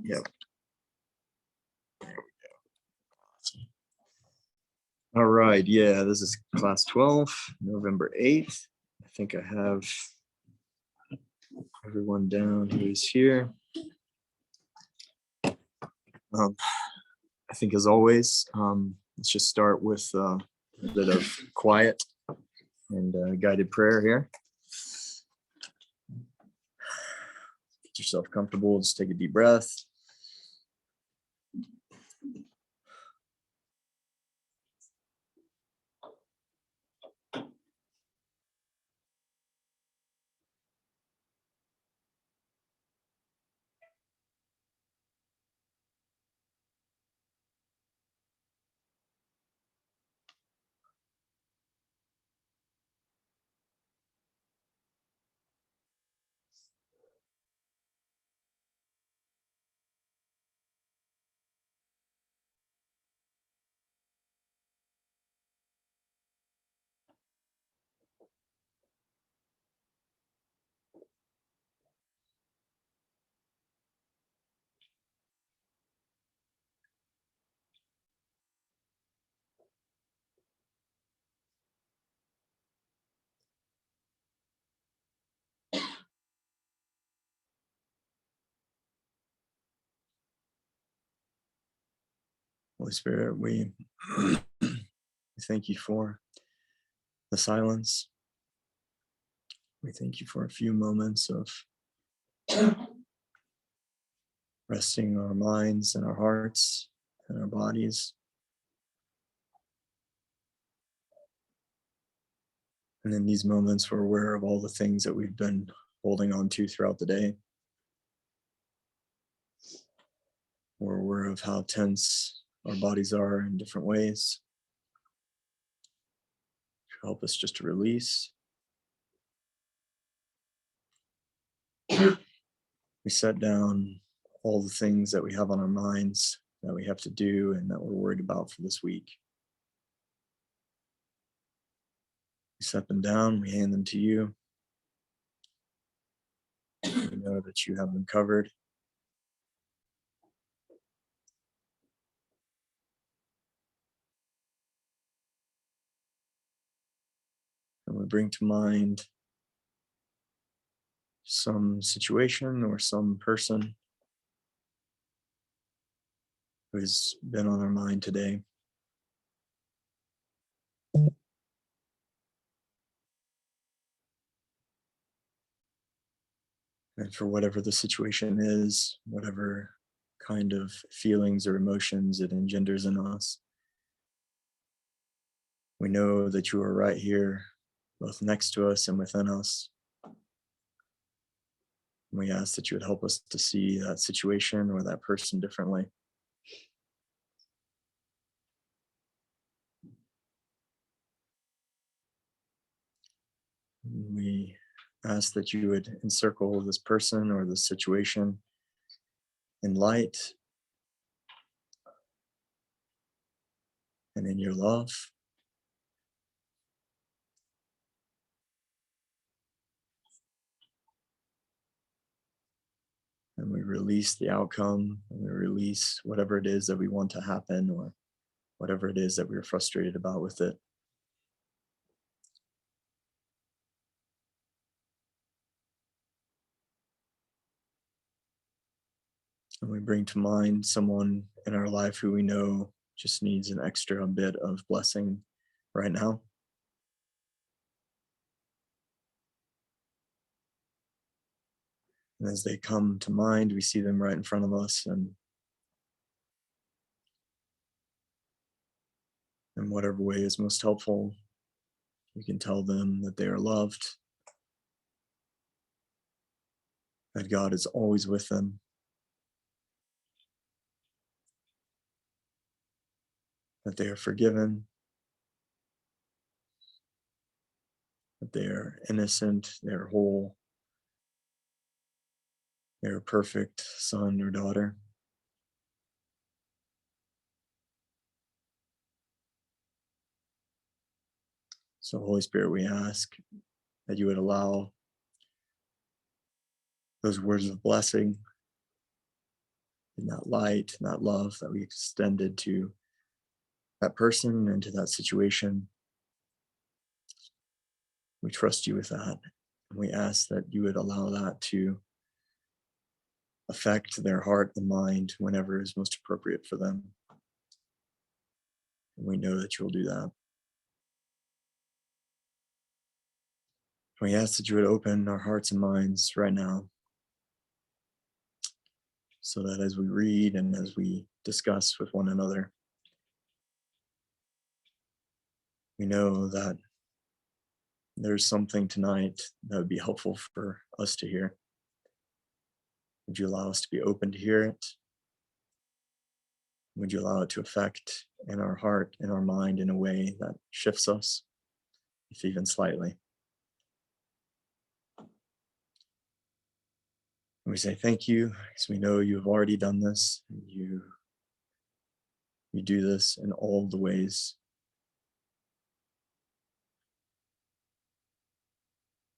Yep. All right. Yeah, this is class 12, November 8th. I think I have everyone down who is here. I think as always, let's just start with a bit of quiet and guided prayer here. Get yourself comfortable. Just take a deep breath. Holy Spirit, we thank you for the silence. We thank you for a few moments of resting our minds and our hearts and our bodies. And in these moments, we're aware of all the things that we've been holding on to throughout the day. We're aware of how tense our bodies are in different ways. Help us just to release. We set down all the things that we have on our minds that we have to do and that we're worried about for this week. We set them down, we hand them to you. We know that you have them covered. And we bring to mind some situation or some person who has been on our mind today. And for whatever the situation is, whatever kind of feelings or emotions it engenders in us, we know that you are right here, both next to us and within us. And we ask that you would help us to see that situation or that person differently. We ask that you would encircle this person or this situation in light and in your love. And we release the outcome, and we release whatever it is that we want to happen or whatever it is that we're frustrated about with it. And we bring to mind someone in our life who we know just needs an extra bit of blessing right now. And as they come to mind, we see them right in front of us, and in whatever way is most helpful, we can tell them that they are loved, that God is always with them, that they are forgiven, that they are innocent, they are whole, they are a perfect son or daughter. So, Holy Spirit, we ask that you would allow those words of blessing in that light and that love that we extended to that person and to that situation. We trust you with that. And we ask that you would allow that to affect their heart and mind whenever is most appropriate for them. And we know that you'll do that. We ask that you would open our hearts and minds right now, so that as we read and as we discuss with one another, we know that there's something tonight that would be helpful for us to hear. Would you allow us to be open to hear it? Would you allow it to affect in our heart, in our mind, in a way that shifts us, if even slightly? And we say thank you, because we know you have already done this. And you do this in all the ways.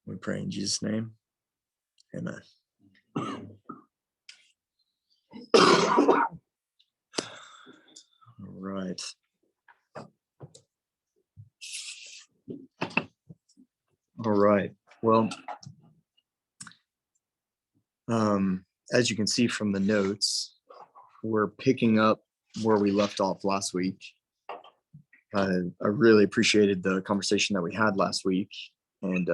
We pray in Jesus' name. Amen. All right. All right. Well, as you can see from the notes, we're picking up where we left off last week. I really appreciated the conversation that we had last week, and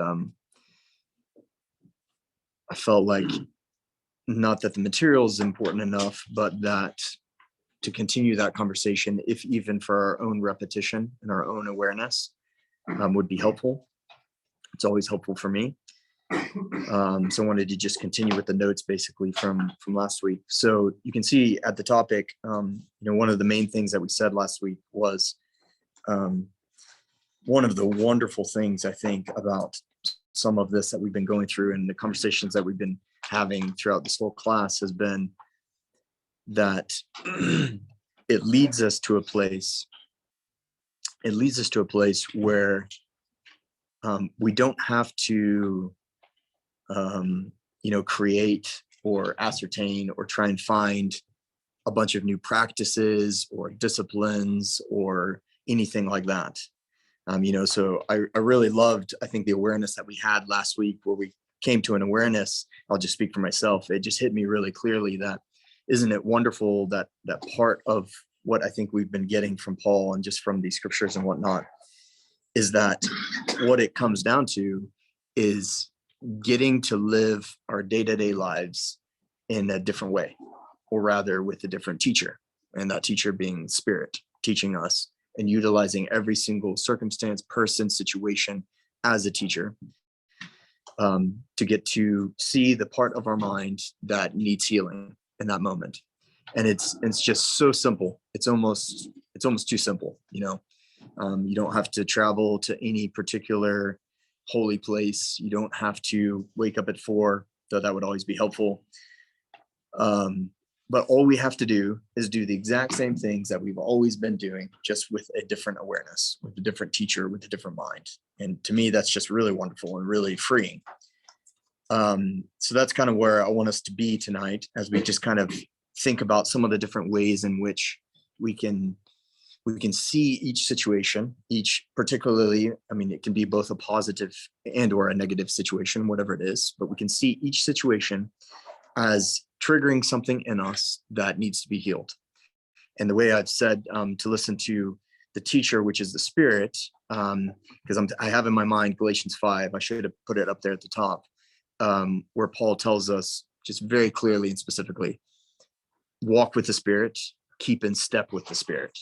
I felt like not that the material is important enough, but that to continue that conversation, if even for our own repetition and our own awareness, would be helpful. It's always helpful for me. So I wanted to just continue with the notes basically from last week. So you can see at the topic, one of the main things that we said last week was one of the wonderful things I think about some of this that we've been going through and the conversations that we've been having throughout this whole class has been that it leads us to a place where we don't have to create or ascertain or try and find a bunch of new practices or disciplines or anything like that. So I really loved, I think, the awareness that we had last week where we came to an awareness. I'll just speak for myself. It just hit me really clearly that isn't it wonderful that part of what I think we've been getting from Paul and just from these scriptures and whatnot is that what it comes down to is getting to live our day-to-day lives in a different way, or rather with a different teacher, and that teacher being Spirit teaching us and utilizing every single circumstance, person, situation as a teacher to get to see the part of our mind that needs healing in that moment. And it's just so simple. It's almost too simple. You don't have to travel to any particular holy place. You don't have to wake up at 4, though that would always be helpful. But all we have to do is do the exact same things that we've always been doing, just with a different awareness, with a different teacher, with a different mind. And to me, that's just really wonderful and really freeing. So that's kind of where I want us to be tonight, as we just kind of think about some of the different ways in which we can see each situation, particularly, it can be both a positive and or a negative situation, whatever it is, but we can see each situation as triggering something in us that needs to be healed. And the way I've said to listen to the teacher, which is the Spirit, because I have in my mind Galatians 5, I should have put it up there at the top, where Paul tells us just very clearly and specifically, walk with the Spirit, keep in step with the Spirit.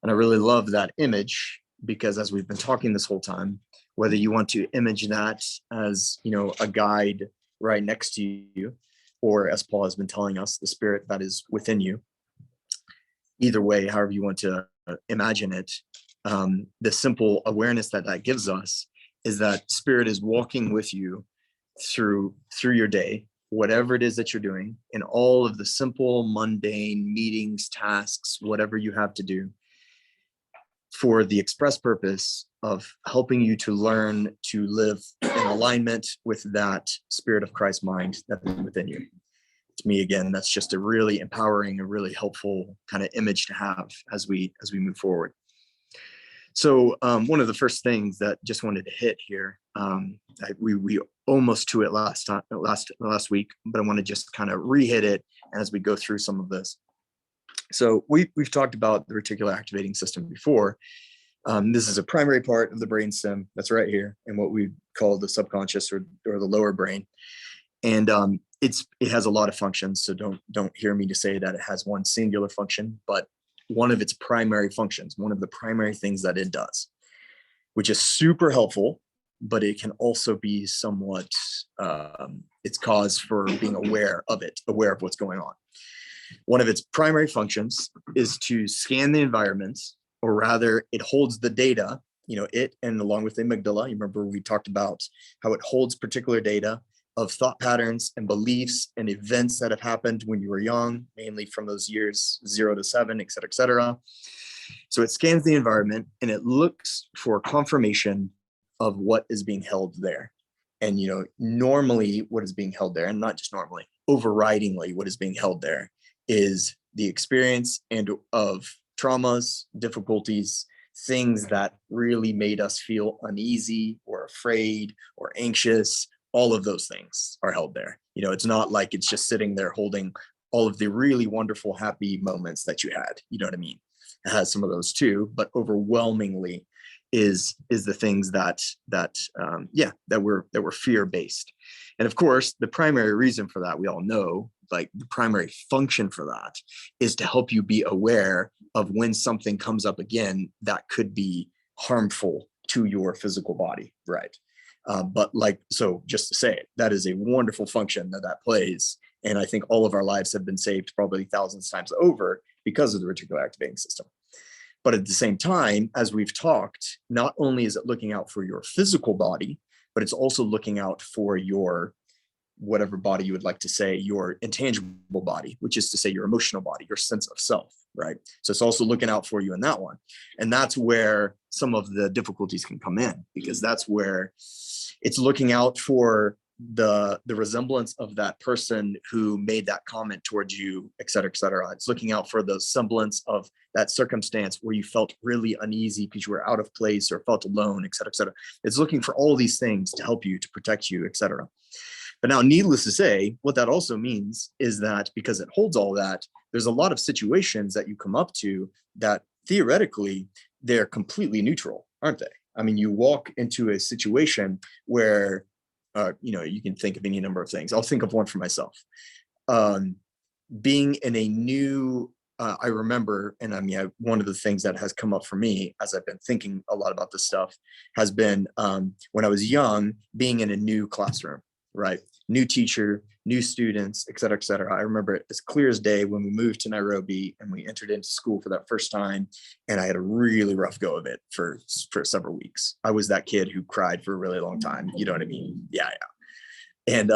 And I really love that image, because as we've been talking this whole time, whether you want to image that as, a guide right next to you, or as Paul has been telling us, the Spirit that is within you, either way, however you want to imagine it, the simple awareness that gives us is that Spirit is walking with you through your day, whatever it is that you're doing, in all of the simple, mundane meetings, tasks, whatever you have to do, for the express purpose of helping you to learn to live in alignment with that Spirit of Christ mind that is within you. to me, again, that's just a really empowering, a really helpful kind of image to have as we move forward. So one of the first things that just wanted to hit here, we almost to it last week, but I want to just kind of re-hit it as we go through some of this. So we've talked about the reticular activating system before. This is a primary part of the brainstem that's right here, and what we call the subconscious or the lower brain. And it has a lot of functions, so don't hear me to say that it has one singular function, but one of its primary functions, one of the primary things that it does, which is super helpful, but it can also be somewhat its cause for being aware of what's going on. One of its primary functions is to scan the environment, or rather it holds the data, it, and along with the amygdala, you remember we talked about how it holds particular data of thought patterns and beliefs and events that have happened when you were young, mainly from those years 0 to 7, et cetera, et cetera. So it scans the environment and it looks for confirmation of what is being held there. And, normally what is being held there, and not just normally, overridingly what is being held there is the experience and of traumas, difficulties, things that really made us feel uneasy or afraid or anxious. All of those things are held there. It's not like it's just sitting there holding all of the really wonderful, happy moments that you had. You know what I mean? It has some of those too, but overwhelmingly is the things that were fear-based. And of course, the primary reason for that, we all know, like the primary function for that is to help you be aware of when something comes up again that could be harmful to your physical body, right? So just to say it, that is a wonderful function that plays. And I think all of our lives have been saved probably thousands of times over because of the reticular activating system. But at the same time, as we've talked, not only is it looking out for your physical body, but it's also looking out for your, whatever body you would like to say, your intangible body, which is to say your emotional body, your sense of self, right? So it's also looking out for you in that one. And that's where some of the difficulties can come in, because that's where it's looking out for the resemblance of that person who made that comment towards you, et cetera, et cetera. It's looking out for the semblance of that circumstance where you felt really uneasy because you were out of place or felt alone, et cetera, et cetera. It's looking for all these things to help you, to protect you, et cetera. But now, needless to say, what that also means is that because it holds all that, there's a lot of situations that you come up to that theoretically, they're completely neutral, aren't they? I mean, you walk into a situation where, you can think of any number of things. I'll think of one for myself. Being in a new, I remember, and I mean, one of the things that has come up for me as I've been thinking a lot about this stuff has been when I was young, being in a new classroom, right? New teacher, new students, et cetera, et cetera. I remember it as clear as day when we moved to Nairobi and we entered into school for that first time. And I had a really rough go of it for several weeks. I was that kid who cried for a really long time. You know what I mean? Yeah. And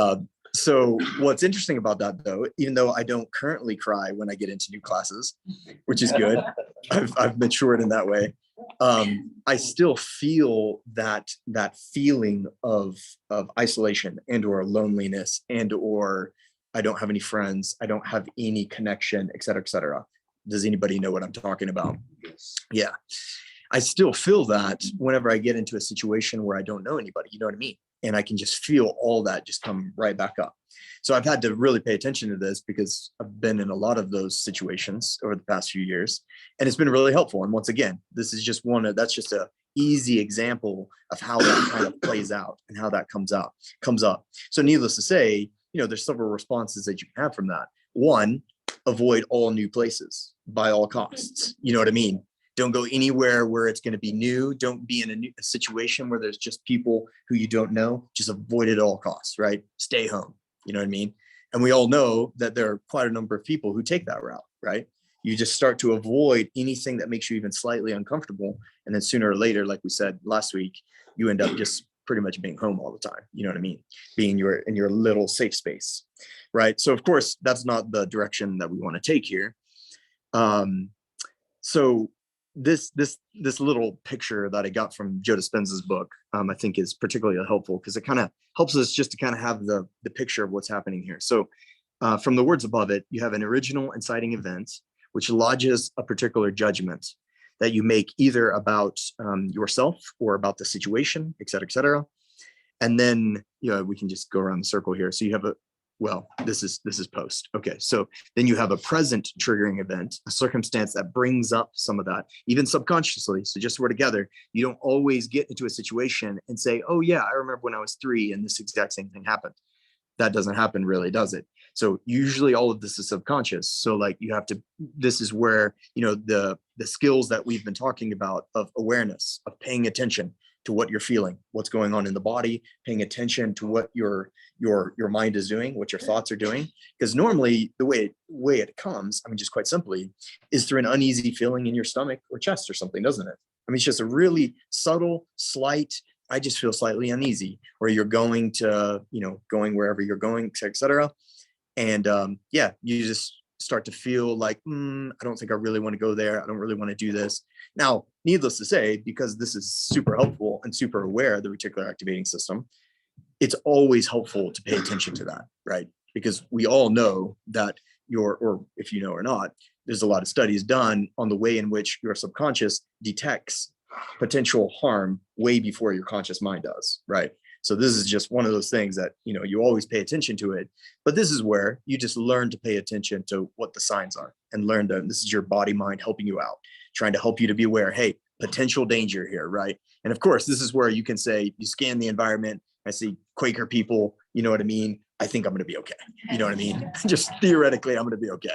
so what's interesting about that, though, even though I don't currently cry when I get into new classes, which is good, I've matured in that way. I still feel that feeling of isolation and or loneliness and or I don't have any friends, I don't have any connection, et cetera, et cetera. Does anybody know what I'm talking about? Yeah. I still feel that whenever I get into a situation where I don't know anybody, you know what I mean? And I can just feel all that just come right back up. So I've had to really pay attention to this because I've been in a lot of those situations over the past few years, and it's been really helpful. And once again, this is just that's just a easy example of how that kind of plays out and how that comes up. So needless to say, there's several responses that you can have from that. One, avoid all new places by all costs. You know what I mean? Don't go anywhere where it's going to be new. Don't be in a situation where there's just people who you don't know. Just avoid it at all costs, right? Stay home. You know what I mean? And we all know that there are quite a number of people who take that route, right? You just start to avoid anything that makes you even slightly uncomfortable. And then sooner or later, like we said last week, you end up just pretty much being home all the time. You know what I mean? Being in your little safe space, right? So of course, that's not the direction that we want to take here. So this little picture that I got from Joe Dispenza's book, I think is particularly helpful because it kind of helps us just to kind of have the picture of what's happening here. So From the words above it, you have an original inciting event, which lodges a particular judgment that you make either about yourself or about the situation, et cetera, et cetera. And then, we can just go around the circle here. So you have this is post. Okay, so then you have a present triggering event, a circumstance that brings up some of that, even subconsciously. So just so we're together, you don't always get into a situation and say, oh yeah, I remember when I was 3 and this exact same thing happened. That doesn't happen really, does it? So usually all of this is subconscious. So like this is where, the skills that we've been talking about of awareness, of paying attention to what you're feeling, what's going on in the body, paying attention to what your mind is doing, what your thoughts are doing. Because normally the way it comes, just quite simply, is through an uneasy feeling in your stomach or chest or something, doesn't it? It's just a really subtle, slight, I just feel slightly uneasy, or you're going wherever you're going, et cetera. And you just start to feel like, I don't think I really want to go there. I don't really want to do this. Now, needless to say, because this is super helpful and super aware of the reticular activating system, it's always helpful to pay attention to that, right? Because we all know that or if you know or not, there's a lot of studies done on the way in which your subconscious detects potential harm way before your conscious mind does, right? So this is just one of those things that, you always pay attention to it, but this is where you just learn to pay attention to what the signs are and this is your body mind helping you out, trying to help you to be aware, hey, potential danger here, right? And of course, this is where you can say, you scan the environment, I see Quaker people, you know what I mean? I think I'm going to be okay. You know what I mean? Just theoretically, I'm going to be okay.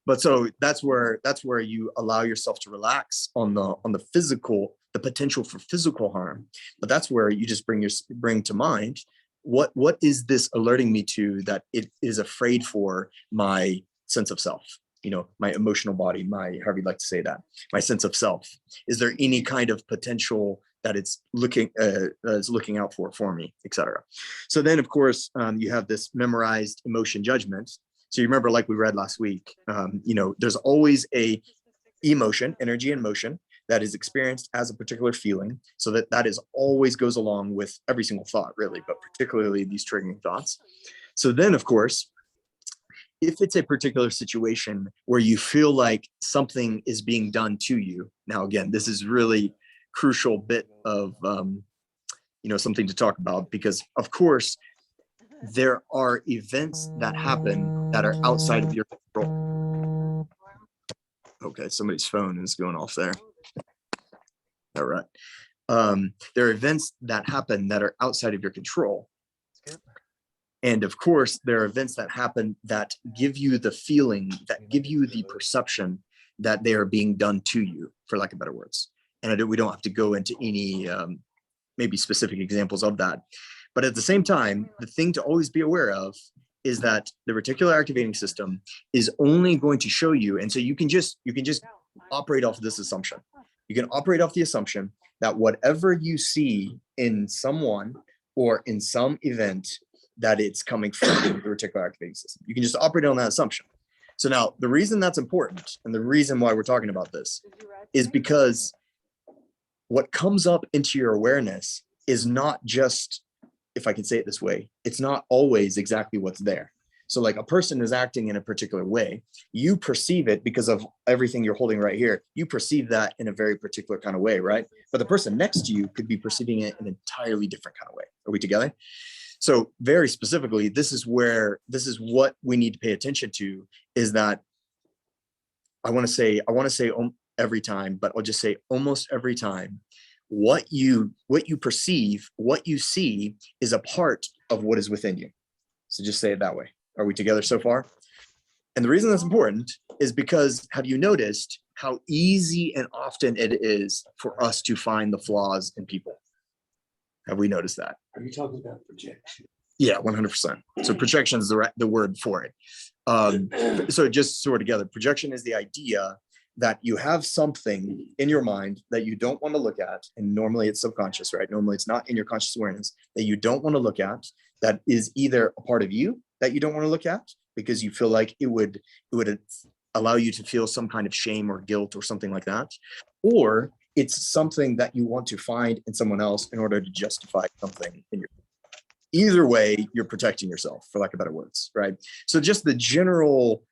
But so that's where you allow yourself to relax on the physical, the potential for physical harm. But that's where you just bring to mind, what is this alerting me to that it is afraid for my sense of self, my emotional body, however you'd like to say that, my sense of self. Is there any kind of potential that it's looking out for me, etc. So then, of course, you have this memorized emotion judgment. So you remember, like we read last week, there's always a emotion, energy and motion that is experienced as a particular feeling. So that is always goes along with every single thought, really, but particularly these triggering thoughts. So then, of course, if it's a particular situation where you feel like something is being done to you, now again, this is really crucial bit of something to talk about, because of course there are events that happen that are outside of your control. Okay, somebody's phone is going off there. All right. There are events that happen that are outside of your control. And of course, there are events that happen that give you the feeling, that give you the perception that they are being done to you, for lack of better words. And we don't have to go into any maybe specific examples of that. But at the same time, the thing to always be aware of is that the reticular activating system is only going to show you, and so you can just operate off of this assumption. You can operate off the assumption that whatever you see in someone or in some event, that it's coming from the reticular activating system. You can just operate on that assumption. So now the reason that's important, and the reason why we're talking about this, is because what comes up into your awareness is not just, if I can say it this way, it's not always exactly what's there. So like a person is acting in a particular way, you perceive it because of everything you're holding right here. You perceive that in a very particular kind of way, right? But the person next to you could be perceiving it in an entirely different kind of way. Are we together? So very specifically, this is what we need to pay attention to, is that I want to say every time, but I'll just say almost every time, what you perceive, what you see is a part of what is within you. So just say it that way. Are we together so far? And the reason that's important is because, have you noticed how easy and often it is for us to find the flaws in people? Have we noticed that? Are you talking about projection? Yeah, 100%. So projection is the word for it. So just sort of together, projection is the idea that you have something in your mind that you don't want to look at, and normally it's subconscious, right? Normally it's not in your conscious awareness, that you don't want to look at, that is either a part of you that you don't want to look at because you feel like it would allow you to feel some kind of shame or guilt or something like that, or it's something that you want to find in someone else in order to justify something in your. either way, you're protecting yourself, for lack of better words, right? So just the general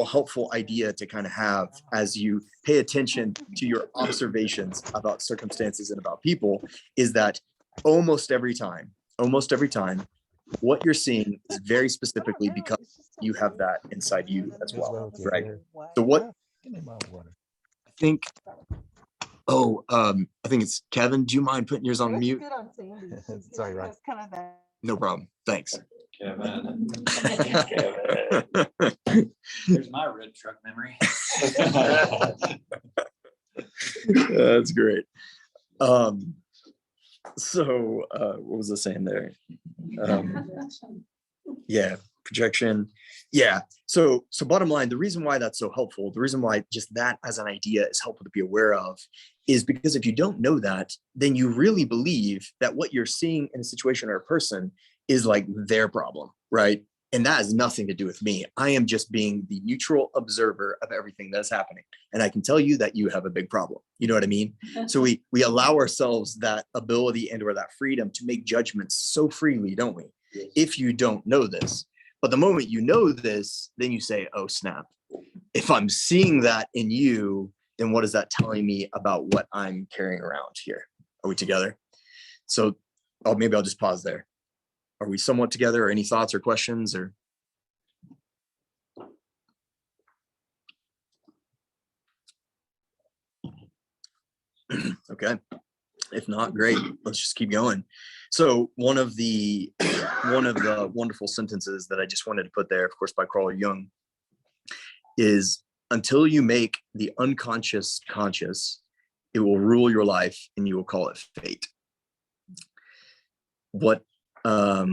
helpful idea to kind of have as you pay attention to your observations about circumstances and about people is that almost every time, what you're seeing is very specifically because you have that inside you as well, right? So what I think, I think it's Kevin. Do you mind putting yours on mute? Sorry, Ryan. No problem. Thanks. Kevin. There's my red truck memory. That's great. So what was I saying there? Yeah, projection. Yeah. So bottom line, the reason why that's so helpful, the reason why just that as an idea is helpful to be aware of is because if you don't know that, then you really believe that what you're seeing in a situation or a person is like their problem, right? And that has nothing to do with me. I am just being the neutral observer of everything that's happening. And I can tell you that you have a big problem. You know what I mean? So we allow ourselves that ability and or that freedom to make judgments so freely, don't we? If you don't know this. But the moment you know this, then you say, oh, snap. If I'm seeing that in you, then what is that telling me about what I'm carrying around here? Are we together? So maybe I'll just pause there. Are we somewhat together, or any thoughts or questions or? Okay. If not, great. Let's just keep going. So one of the wonderful sentences that I just wanted to put there, of course, by Carl Jung, is until you make the unconscious conscious, it will rule your life and you will call it fate. What I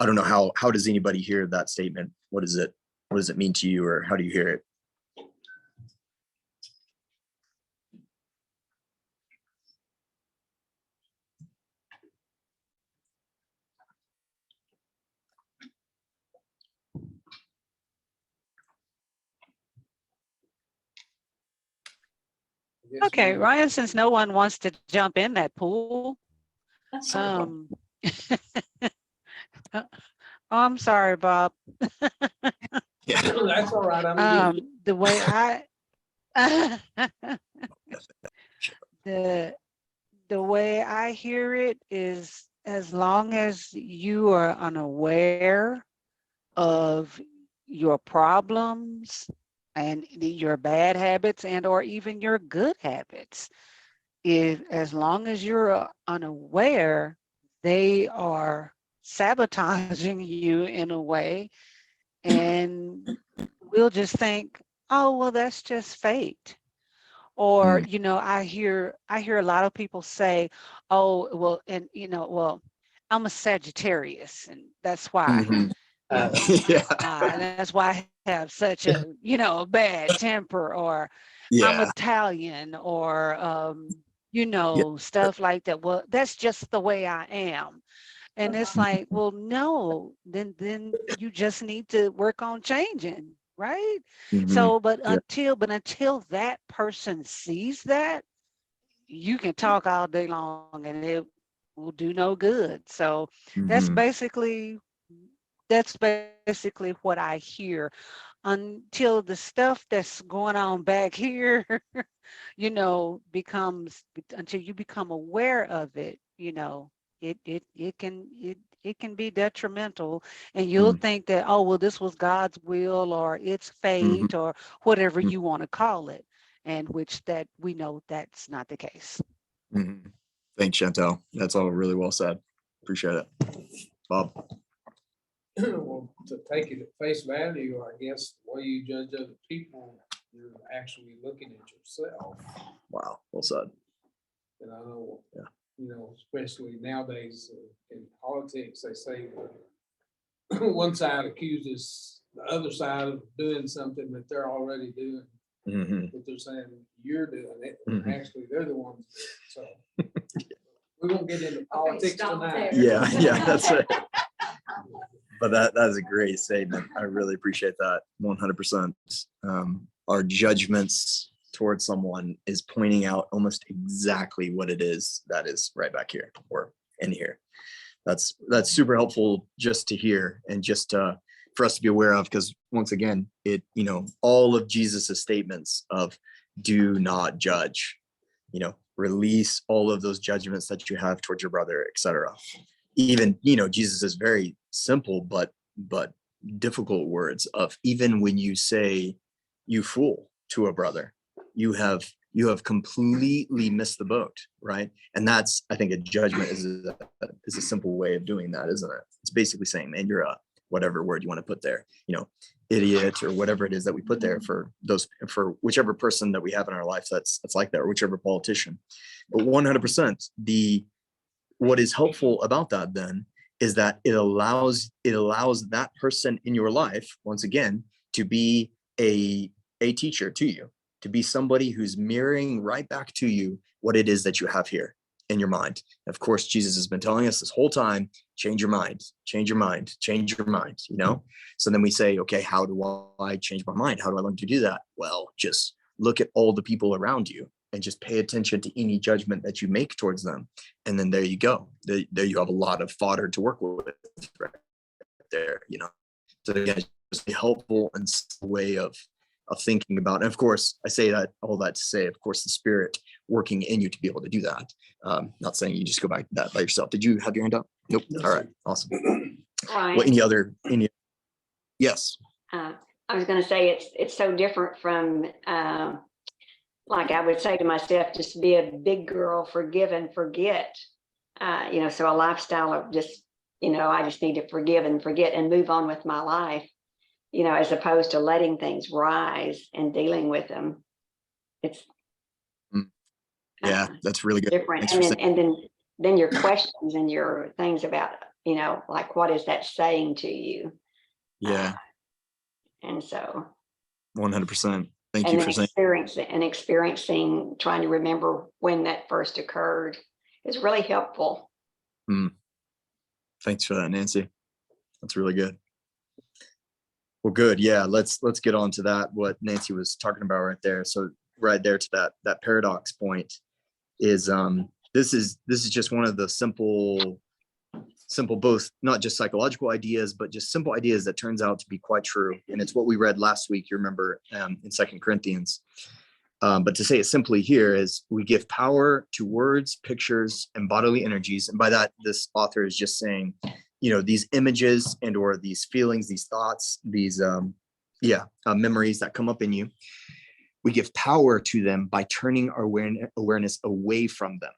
don't know how does anybody hear that statement? What does it mean to you, or how do you hear it? Okay, Ryan, since no one wants to jump in that pool, I'm sorry, Bob. Yeah. That's all right. The way the way I hear it is, as long as you are unaware of your problems and your bad habits and or even your good habits, as long as you're unaware, they are sabotaging you in a way, and we'll just think, oh, well, that's just fate. Or, I hear a lot of people say, oh, well, and well, I'm a Sagittarius, and that's why. Mhm. That's why I have such a bad temper, or I'm Italian, or stuff like that. Well, that's just the way I am. And it's like, well, no, then you just need to work on changing, right? Mhm. So, but until that person sees that, you can talk all day long and it will do no good. So that's Mhm. basically what I hear, until the stuff that's going on back here, becomes, until you become aware of it, it can be detrimental, and you'll think that, oh, well, this was God's will, or it's fate, or whatever you want to call it, and which that we know that's not the case. Mhm. Thanks, Chantel. That's all really well said. Appreciate it. Bob. Well, to take it at face value, I guess the way you judge other people, you're actually looking at yourself. Wow, well said. And I know, especially nowadays in politics, they say one side accuses the other side of doing something that they're already doing. Mm-hmm. But they're saying you're doing it. Mm-hmm. Actually, they're the ones doing it. So we won't get into politics tonight. Yeah, that's it. But that is a great statement. I really appreciate that. 100%. Our judgments towards someone is pointing out almost exactly what it is that is right back here or in here. that's super helpful just to hear and just for us to be aware of, because once again, it, you know, all of Jesus's statements of do not judge, you know, release all of those judgments that you have towards your brother, etc. Even, you know, Jesus is very simple but difficult words of, even when you say you fool to a brother, you have completely missed the boat, right? And that's, I think, a judgment is a simple way of doing that, isn't it? It's basically saying, man, you're a, whatever word you want to put there, you know, idiot, or whatever it is that we put there for those, for whichever person that we have in our life that's like that, or whichever politician. But 100%, what is helpful about that then is that it allows that person in your life, once again, to be a teacher to you, to be somebody who's mirroring right back to you what it is that you have here in your mind. Of course, Jesus has been telling us this whole time, change your mind, change your mind, change your mind, you know? So then we say, okay, how do I change my mind? How do I learn to do that? Well, just look at all the people around you and just pay attention to any judgment that you make towards them. And then there you go. There you have a lot of fodder to work with right there, you know? So again, it's just a helpful and way of thinking about. And of course, I say that, all that to say, of course, the Spirit working in you to be able to do that. Not saying you just go back to that by yourself. Did you have your hand up? Nope. All right. Awesome. Right. Well, yes. I was going to say it's so different from, like I would say to myself, just be a big girl, forgive and forget. You know, so a lifestyle of just, you know, I just need to forgive and forget and move on with my life, you know, as opposed to letting things rise and dealing with them. It's Yeah, that's really good. different. Thanks for And then your questions and your things about, you know, like, what is that saying to you? Yeah, And so, 100%. Thank and you then for saying. experiencing, trying to remember when that first occurred is really helpful. Thanks for that, Nancy. That's really good. Well, good. Yeah, let's get on to that, what Nancy was talking about right there. So right there to that paradox point is this is just one of the simple, both not just psychological ideas, but just simple ideas that turns out to be quite true. And it's what we read last week, you remember, in 2 Corinthians. But to say it simply here is, we give power to words, pictures, and bodily energies. And by that, this author is just saying, you know, these images and or these feelings, these thoughts, these memories that come up in you, we give power to them by turning our awareness away from them.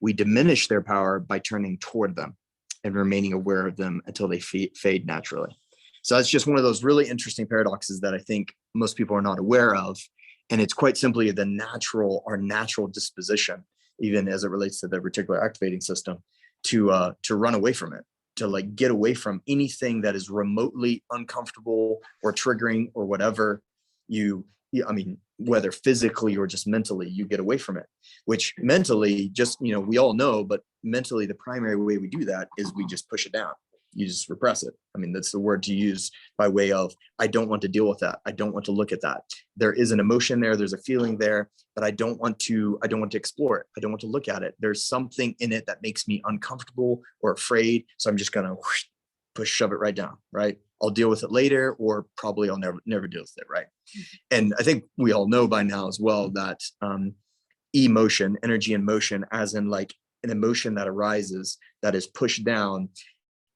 We diminish their power by turning toward them and remaining aware of them until they fade naturally. So that's just one of those really interesting paradoxes that I think most people are not aware of. And it's quite simply our natural disposition, even as it relates to the reticular activating system, to run away from it, to like get away from anything that is remotely uncomfortable or triggering or whatever. I mean, whether physically or just mentally, you get away from it, which mentally, just, you know, we all know, but mentally, the primary way we do that is we just push it down. You just repress it. I mean, that's the word to use by way of, I don't want to deal with that. I don't want to look at that. There is an emotion there. There's a feeling there, but I don't want to explore it. I don't want to look at it. There's something in it that makes me uncomfortable or afraid. So I'm just going to shove it right down, right? I'll deal with it later, or probably I'll never deal with it, right? And I think we all know by now as well that emotion, energy and motion, as in like an emotion that arises that is pushed down,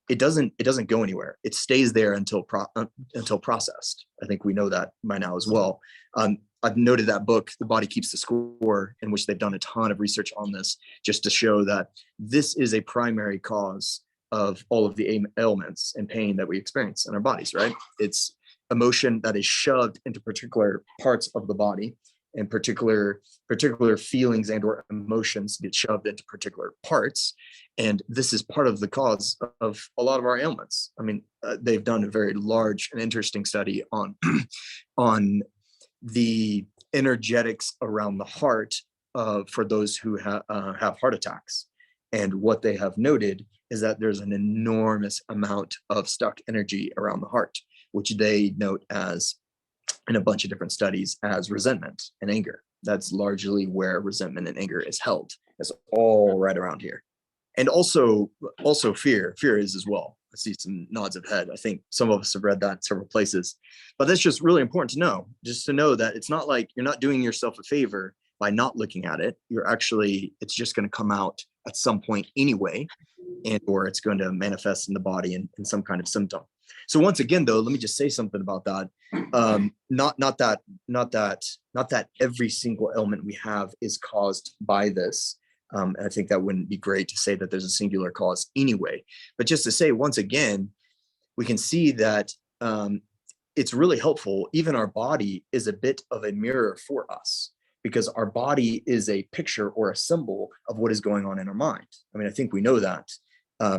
it doesn't go anywhere. It stays there until processed. I think we know that by now as well. I've noted that book, The Body Keeps the Score, in which they've done a ton of research on this, just to show that this is a primary cause of all of the ailments and pain that we experience in our bodies, right? It's emotion that is shoved into particular parts of the body, and particular feelings and or emotions get shoved into particular parts. And this is part of the cause of a lot of our ailments. I mean, they've done a very large and interesting study on the energetics around the heart for those who have heart attacks. And what they have noted is that there's an enormous amount of stuck energy around the heart, which they note as, in a bunch of different studies, as resentment and anger. That's largely where resentment and anger is held. It's all right around here. And also fear is as well. I see some nods of head. I think some of us have read that in several places, but that's just really important to know, just to know that it's not like you're not doing yourself a favor by not looking at it. It's just going to come out at some point anyway, and or it's going to manifest in the body in some kind of symptom. So once again, though, let me just say something about that. Not that every single ailment we have is caused by this. And I think that wouldn't be great to say that there's a singular cause anyway, but just to say, once again, we can see that it's really helpful. Even our body is a bit of a mirror for us, because our body is a picture or a symbol of what is going on in our mind. I mean, I think we know that, I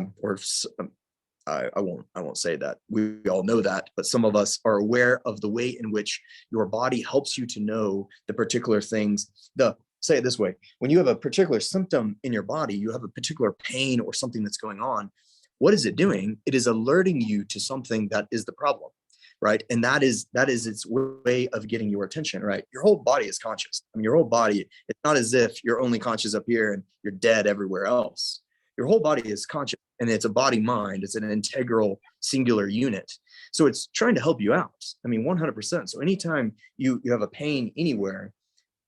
won't say that we all know that, but some of us are aware of the way in which your body helps you to know the particular things. Say it this way: when you have a particular symptom in your body, you have a particular pain or something that's going on. What is it doing? It is alerting you to something that is the problem, right? And that is its way of getting your attention, right? Your whole body is conscious. I mean, your whole body, it's not as if you're only conscious up here and you're dead everywhere else. Your whole body is conscious, and it's a body mind. It's an integral singular unit. So it's trying to help you out. I mean, 100%. So anytime you have a pain anywhere,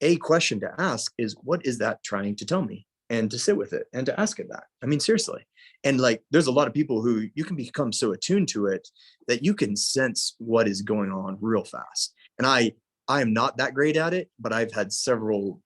a question to ask is, what is that trying to tell me? And to sit with it and to ask it that. I mean, seriously. And like, there's a lot of people who you can become so attuned to it that you can sense what is going on real fast. And I am not that great at it, but I've had several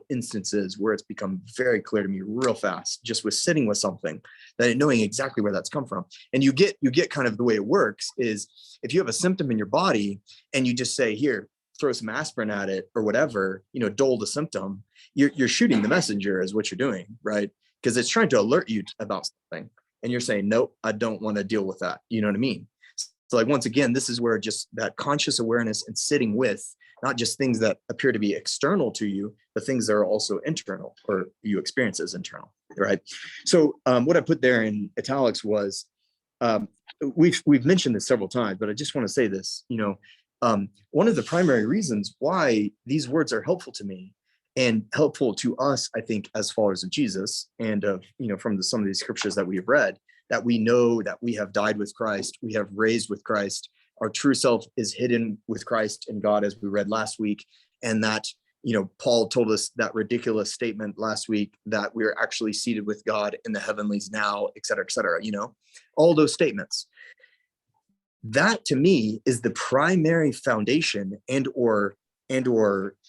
instances where it's become very clear to me real fast, just with sitting with something, that knowing exactly where that's come from. And you get kind of the way it works is, if you have a symptom in your body and you just say, here, throw some aspirin at it or whatever, dull the symptom, you're shooting the messenger is what you're doing, right? Because it's trying to alert you about something, and you're saying, nope, I don't want to deal with that. You know what I mean? So like, once again, this is where just that conscious awareness and sitting with not just things that appear to be external to you, but things that are also internal, or you experience as internal, right? So what I put there in italics was, we've mentioned this several times, but I just want to say this, one of the primary reasons why these words are helpful to me and helpful to us, I think, as followers of Jesus, and of, from some of these scriptures that we have read, that we know that we have died with Christ, we have raised with Christ, our true self is hidden with Christ in God, as we read last week, and that, Paul told us that ridiculous statement last week that we're actually seated with God in the heavenlies now, et cetera, all those statements. That to me is the primary foundation and or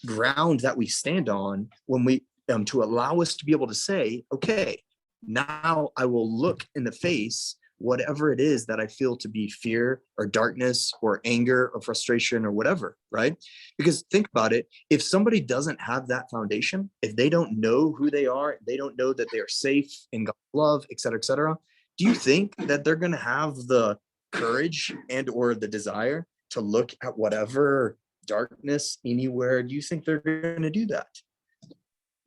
ground that we stand on when we to allow us to be able to say, okay, now I will look in the face whatever it is that I feel to be fear or darkness or anger or frustration or whatever, right? Because think about it, if somebody doesn't have that foundation, if they don't know who they are, they don't know that they are safe in God's love, et cetera, do you think that they're going to have the courage and or the desire to look at whatever darkness anywhere? Do you think they're going to do that?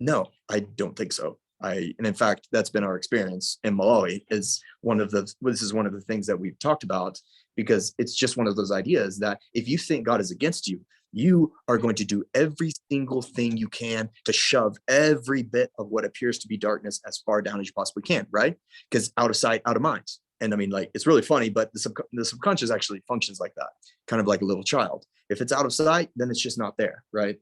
No, I don't think so. And in fact, that's been our experience in Malawi. This is one of the things that we've talked about, because it's just one of those ideas that if you think God is against you, you are going to do every single thing you can to shove every bit of what appears to be darkness as far down as you possibly can, right? Because out of sight, out of mind. And I mean, like, it's really funny, but the subconscious actually functions like that, kind of like a little child. If it's out of sight, then it's just not there, right?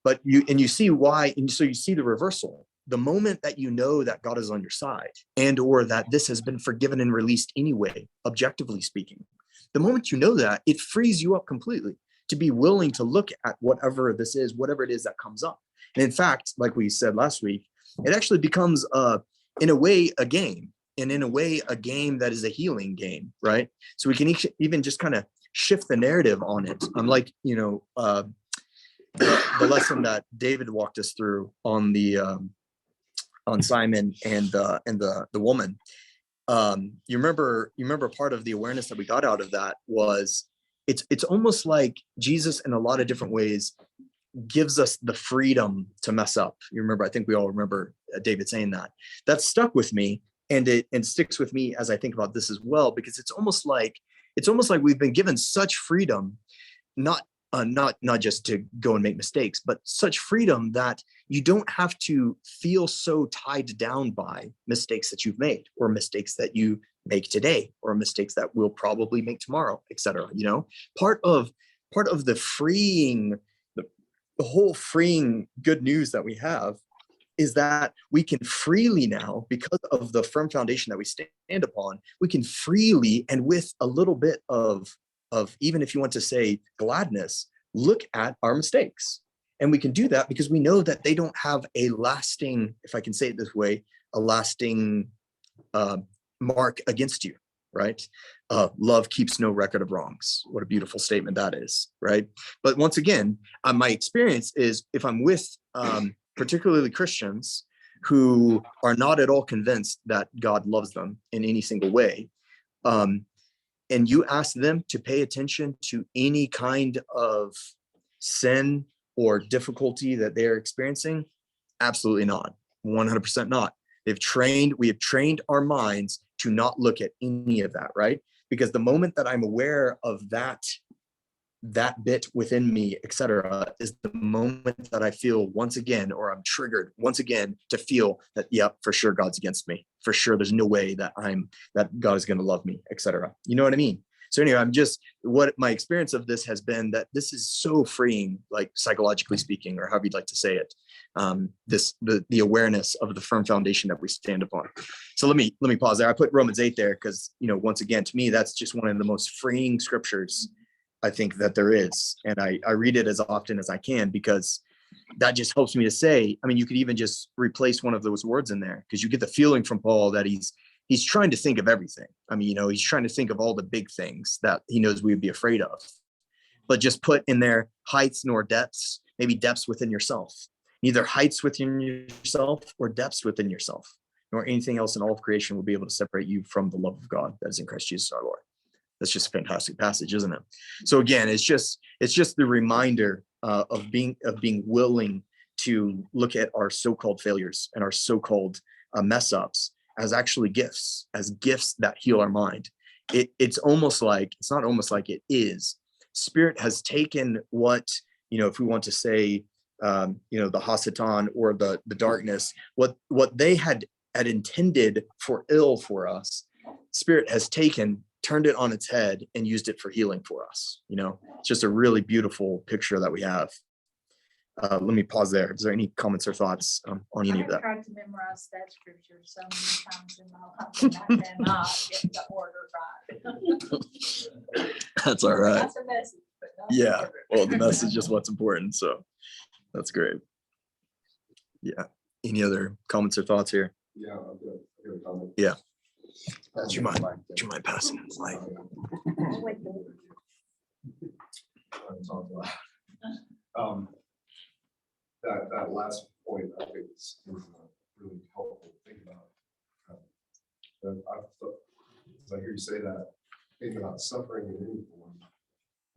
But you see why, and so you see the reversal. The moment that you know that God is on your side, and or that this has been forgiven and released anyway, objectively speaking, the moment you know that, it frees you up completely to be willing to look at whatever this is, whatever it is that comes up. And in fact, like we said last week, it actually becomes in a way a game, and in a way a game that is a healing game, right? So we can even just kind of shift the narrative on it. Unlike the lesson that David walked us through on the on Simon and the woman. You remember part of the awareness that we got out of that was it's almost like Jesus in a lot of different ways gives us the freedom to mess up. You remember, I think we all remember David saying that. That stuck with me, and it sticks with me as I think about this as well, because it's almost like we've been given such freedom, not not just to go and make mistakes, but such freedom that you don't have to feel so tied down by mistakes that you've made, or mistakes that you make today, or mistakes that we'll probably make tomorrow, etc. You know, part of the freeing, the whole freeing good news that we have is that we can freely now, because of the firm foundation that we stand upon, we can freely, and with a little bit of even if you want to say gladness, look at our mistakes. And we can do that because we know that they don't have a lasting, if I can say it this way, a lasting mark against you, right? Love keeps no record of wrongs. What a beautiful statement that is, right? But once again, my experience is, if I'm with particularly Christians who are not at all convinced that God loves them in any single way, and you ask them to pay attention to any kind of sin or difficulty that they're experiencing, absolutely not. 100% not. We have trained our minds to not look at any of that, right? Because the moment that I'm aware of that bit within me, etc., is the moment that I feel once again, or I'm triggered once again to feel that, yep, for sure God's against me. For sure, there's no way that God is going to love me, etc. You know what I mean? So anyway, what my experience of this has been, that this is so freeing, like psychologically speaking, or however you'd like to say it. The awareness of the firm foundation that we stand upon. So let me pause there. I put Romans 8 there because, once again, to me, that's just one of the most freeing scriptures I think that there is. And I read it as often as I can, because that just helps me to say, you could even just replace one of those words in there, because you get the feeling from Paul that he's trying to think of everything. He's trying to think of all the big things that he knows we would be afraid of, but just put in there heights nor depths, maybe depths within yourself, neither heights within yourself or depths within yourself, nor anything else in all of creation will be able to separate you from the love of God that is in Christ Jesus our Lord. That's just a fantastic passage, isn't it? So again, it's just the reminder of being willing to look at our so-called failures and our so-called mess ups as actually gifts, that heal our mind. It's not almost like it is. Spirit has taken what, if we want to say, the Hasatan or the darkness, what they had intended for ill for us, Spirit has turned it on its head and used it for healing for us. It's just a really beautiful picture that we have. Let me pause there. Is there any comments or thoughts on any of that? I tried to memorize that scripture so many times in my life, and I cannot get the order right. That's all right. That's a message, but not the Yeah. order. Well, the message is what's important. So that's great. Yeah. Any other comments or thoughts here? Yeah, I've got a comment. Yeah. Do you mind passing the light? Wait, That last point, I think is really helpful to think about. And as I hear you say that, thinking about suffering in any form,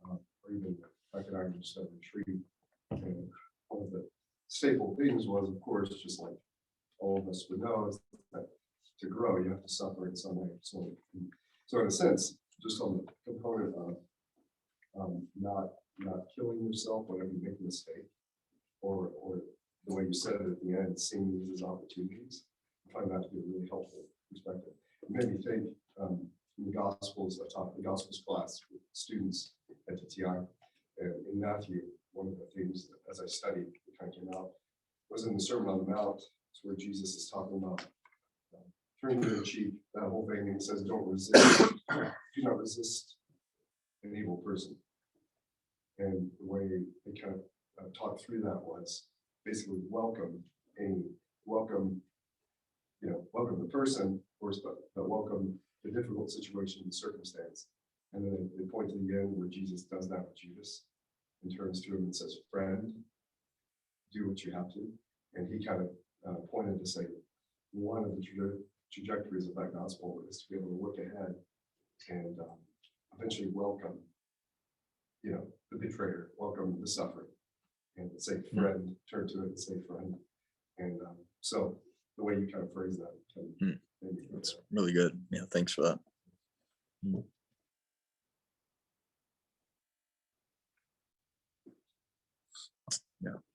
or even I could argue just a retreat. And one of the staple things was, of course, just like all of us would know, is that to grow, you have to suffer in some way. So in a sense, just on the component of not killing yourself whenever you make a mistake, or the way you said it at the end, seeing these as opportunities, I find that to be a really helpful perspective. It made me think in the Gospels, I taught the Gospels class with students at TTI, and in Matthew, one of the things that as I studied, it kind of came out, was in the Sermon on the Mount, it's where Jesus is talking about turning the cheek, that whole thing, and he says, don't resist, do not resist an evil person. And the way they kind of talked through that was basically welcome the person, of course, but welcome the difficult situation and circumstance. And then they point to the end where Jesus does that with Judas and turns to him and says, friend, do what you have to. And he kind of pointed to say, one of the trajectories of that gospel is to be able to look ahead and eventually welcome, the betrayer, welcome the suffering, and say friend, turn to it and say friend. And so the way you kind of phrase that, That's really good. Yeah, thanks for that.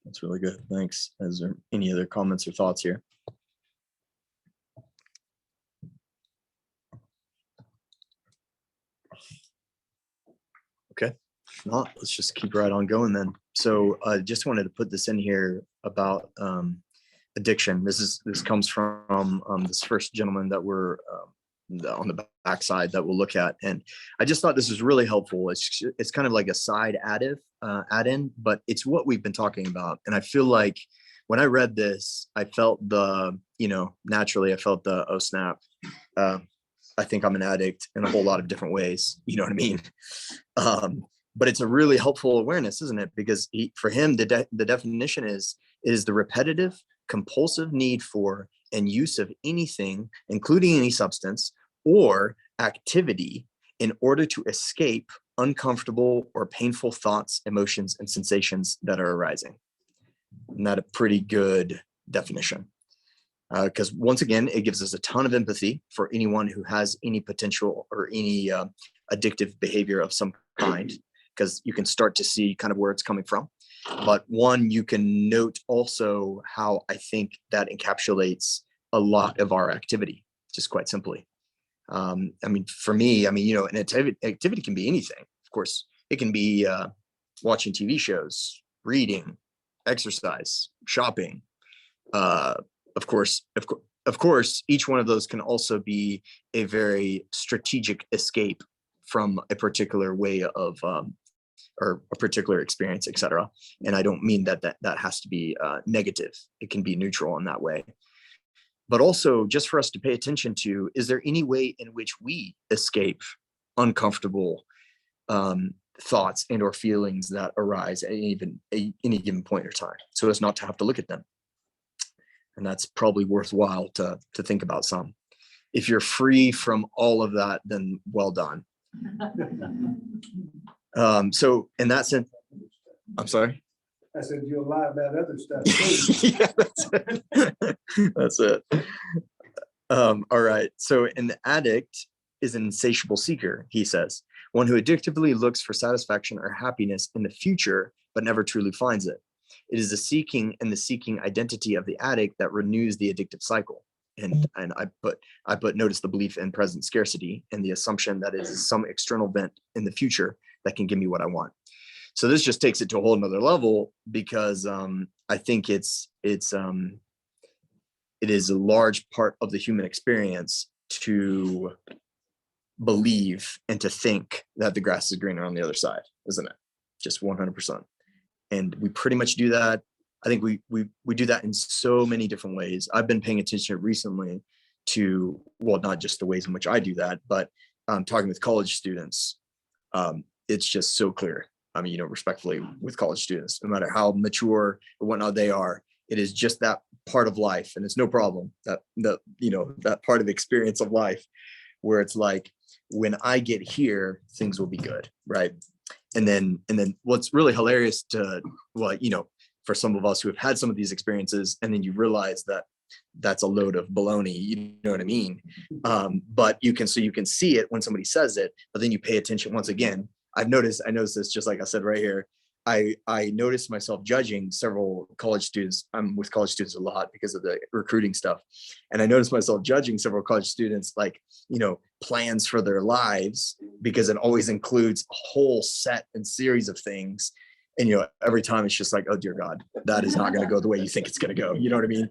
That's really good. Thanks. Is there any other comments or thoughts here? Okay, if not, let's just keep right on going then. So I just wanted to put this in here about addiction. This comes from this first gentleman that we're on the backside that we'll look at. And I just thought this was really helpful. It's kind of like a side add-in, but it's what we've been talking about. And I feel like when I read this, I felt naturally I felt the, oh snap, I think I'm an addict in a whole lot of different ways. You know what I mean? But it's a really helpful awareness, isn't it? Because for him, the definition is the repetitive, compulsive need for and use of anything, including any substance or activity, in order to escape uncomfortable or painful thoughts, emotions, and sensations that are arising. Isn't that a pretty good definition? Because once again, it gives us a ton of empathy for anyone who has any potential or any addictive behavior of some kind, because you can start to see kind of where it's coming from. But one, you can note also how I think that encapsulates a lot of our activity, just quite simply. I mean, for me, an activity can be anything. Of course, it can be watching TV shows, reading, exercise, shopping. Of course, each one of those can also be a very strategic escape from a particular way of or a particular experience, etc. And I don't mean that has to be negative. It can be neutral in that way. But also just for us to pay attention to, is there any way in which we escape uncomfortable thoughts and or feelings that arise at any given point or time, so as not to have to look at them? And that's probably worthwhile to think about some. If you're free from all of that, then well done. So in that sense, I'm sorry. I said, you'll lie about other stuff too. Yeah, that's it. All right. So an addict is an insatiable seeker, he says, one who addictively looks for satisfaction or happiness in the future, but never truly finds it. It is the seeking and the seeking identity of the addict that renews the addictive cycle. And I put notice the belief in present scarcity and the assumption that it is some external event in the future that can give me what I want. So this just takes it to a whole nother level, because I think it is a large part of the human experience to believe and to think that the grass is greener on the other side, isn't it? Just 100%. And we pretty much do that. I think we do that in so many different ways. I've been paying attention recently to, well, not just the ways in which I do that, but talking with college students, it's just so clear. I mean, respectfully, with college students, no matter how mature or whatnot they are, it is just that part of life, and it's no problem, that part of the experience of life where it's like, when I get here, things will be good, right? And then what's really hilarious for some of us who have had some of these experiences, and then you realize that that's a load of baloney, you know what I mean? But you can see it when somebody says it, but then you pay attention once again. I noticed this, just like I said right here. I noticed myself judging several college students. I'm with college students a lot because of the recruiting stuff. And I noticed myself judging several college students, like, plans for their lives, because it always includes a whole set and series of things. And, every time it's just like, oh dear God, that is not going to go the way you think it's going to go. You know what I mean?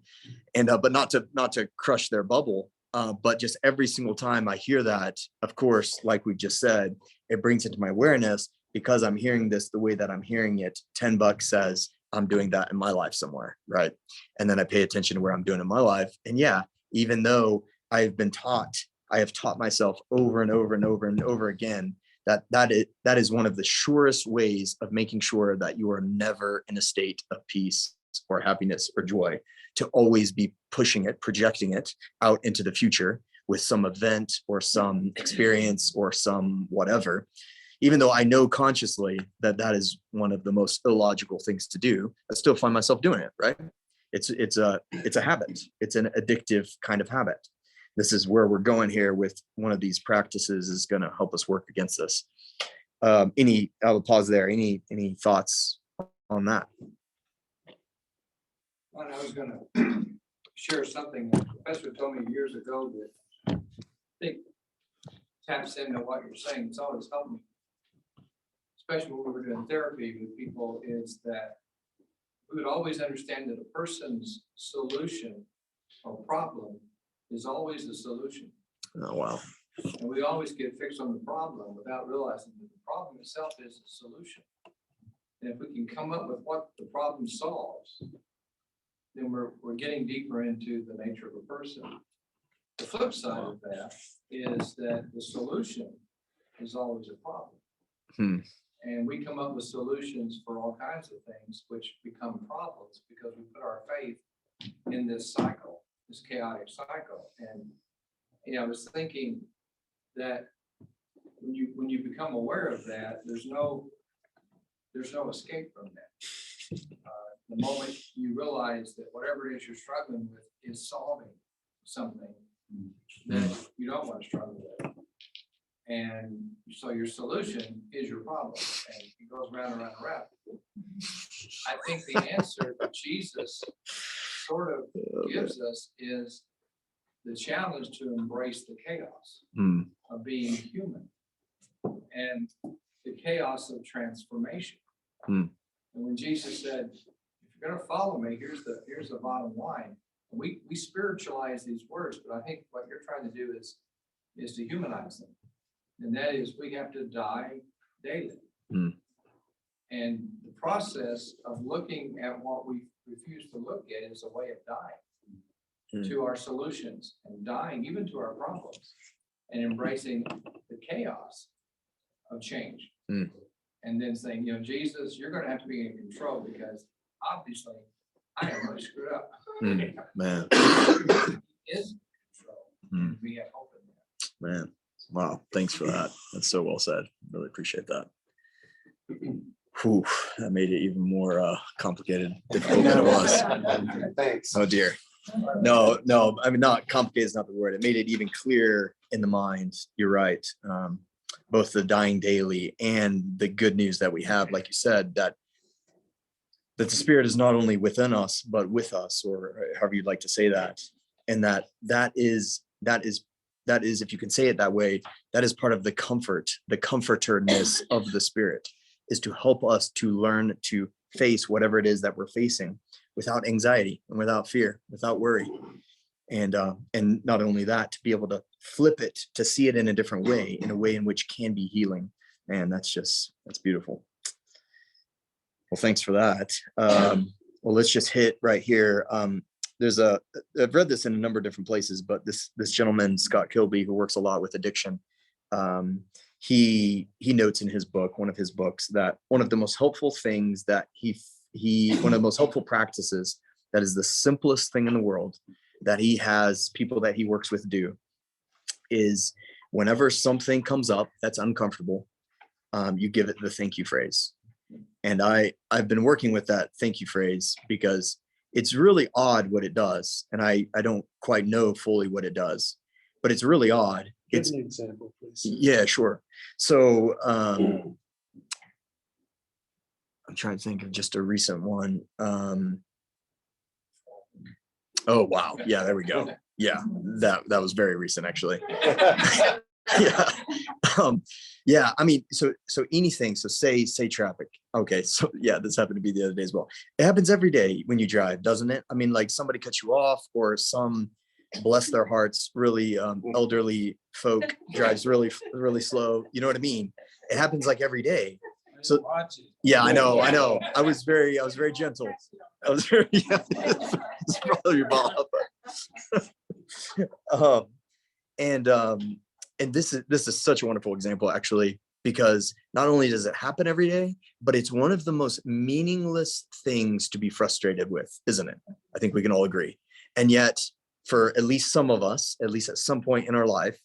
And, but not to crush their bubble. But just every single time I hear that, of course, like we just said, it brings it to my awareness, because I'm hearing this the way that I'm hearing it. $10 says I'm doing that in my life somewhere, right? And then I pay attention to where I'm doing in my life. And yeah, even though I have taught myself over and over and over and over again that is one of the surest ways of making sure that you are never in a state of peace or happiness or joy, to always be pushing it, projecting it out into the future with some event or some experience or some whatever. Even though I know consciously that is one of the most illogical things to do, I still find myself doing it, right? It's a habit. It's an addictive kind of habit. This is where we're going here with one of these practices is going to help us work against this. I will pause there. Any thoughts on that? Well, I was gonna share something that a professor told me years ago that I think taps into what you're saying. It's always helped me, especially when we were doing therapy with people, is that we would always understand that a person's solution or problem is always a solution. Oh, wow. And we always get fixed on the problem without realizing that the problem itself is a solution. And if we can come up with what the problem solves, then we're getting deeper into the nature of a person. The flip side of that is that the solution is always a problem. Hmm. And we come up with solutions for all kinds of things, which become problems because we put our faith in this cycle, this chaotic cycle. And I was thinking that when you become aware of that, there's no escape from that. The moment you realize that whatever it is you're struggling with is solving something that you don't want to struggle with. And so your solution is your problem, and it goes round and round and round. I think the answer that Jesus sort of gives us is the challenge to embrace the chaos Hmm. of being human and the chaos of transformation. Hmm. And when Jesus said, if you're going to follow me, here's the bottom line. And we spiritualize these words, but I think what you're trying to do is to humanize them. And that is, we have to die daily. Hmm. And the process of looking at what we refuse to look at is a way of dying to our solutions and dying even to our problems and embracing the chaos of change. Mm. And then saying, Jesus, you're going to have to be in control because obviously I am really screwed up. Man, He is in control. And we have hope in that. man. Wow. Thanks for that. That's so well said. Really appreciate that. Whew, that made it even more complicated, difficult than it was. Thanks. Oh dear. No, I mean, not complicated is not the word. It made it even clearer in the mind. You're right. Both the dying daily and the good news that we have, like you said, that the Spirit is not only within us, but with us, or however you'd like to say that. And that is, if you can say it that way, that is part of the comfort, the comforterness of the Spirit, is to help us to learn to face whatever it is that we're facing without anxiety and without fear, without worry. And not only that, to be able to flip it, to see it in a different way, in a way in which can be healing. Man, that's beautiful. Well, thanks for that. Well, let's just hit right here. I've read this in a number of different places, but this gentleman, Scott Kilby, who works a lot with addiction, he notes in his book, one of his books, that one of the most helpful things that one of the most helpful practices, that is the simplest thing in the world, that he has people that he works with do, is whenever something comes up that's uncomfortable, you give it the thank you phrase. And I've been working with that thank you phrase because it's really odd what it does. And I don't quite know fully what it does, but it's really odd. Give an example, please. Yeah, sure. So I'm trying to think of just a recent one. Oh, wow. Yeah, there we go. Yeah, that was very recent, actually. Yeah. Yeah, I mean, so anything, so say traffic. Okay, so yeah, this happened to be the other day as well. It happens every day when you drive, doesn't it? I mean, like somebody cuts you off, or some, bless their hearts, really elderly folk drives really slow. You know what I mean? It happens like every day. So yeah, I know. I was very gentle. I was very, yeah, it's probably Bob. And this is such a wonderful example, actually, because not only does it happen every day, but it's one of the most meaningless things to be frustrated with, isn't it? I think we can all agree. And yet, for at least some of us, at least at some point in our life,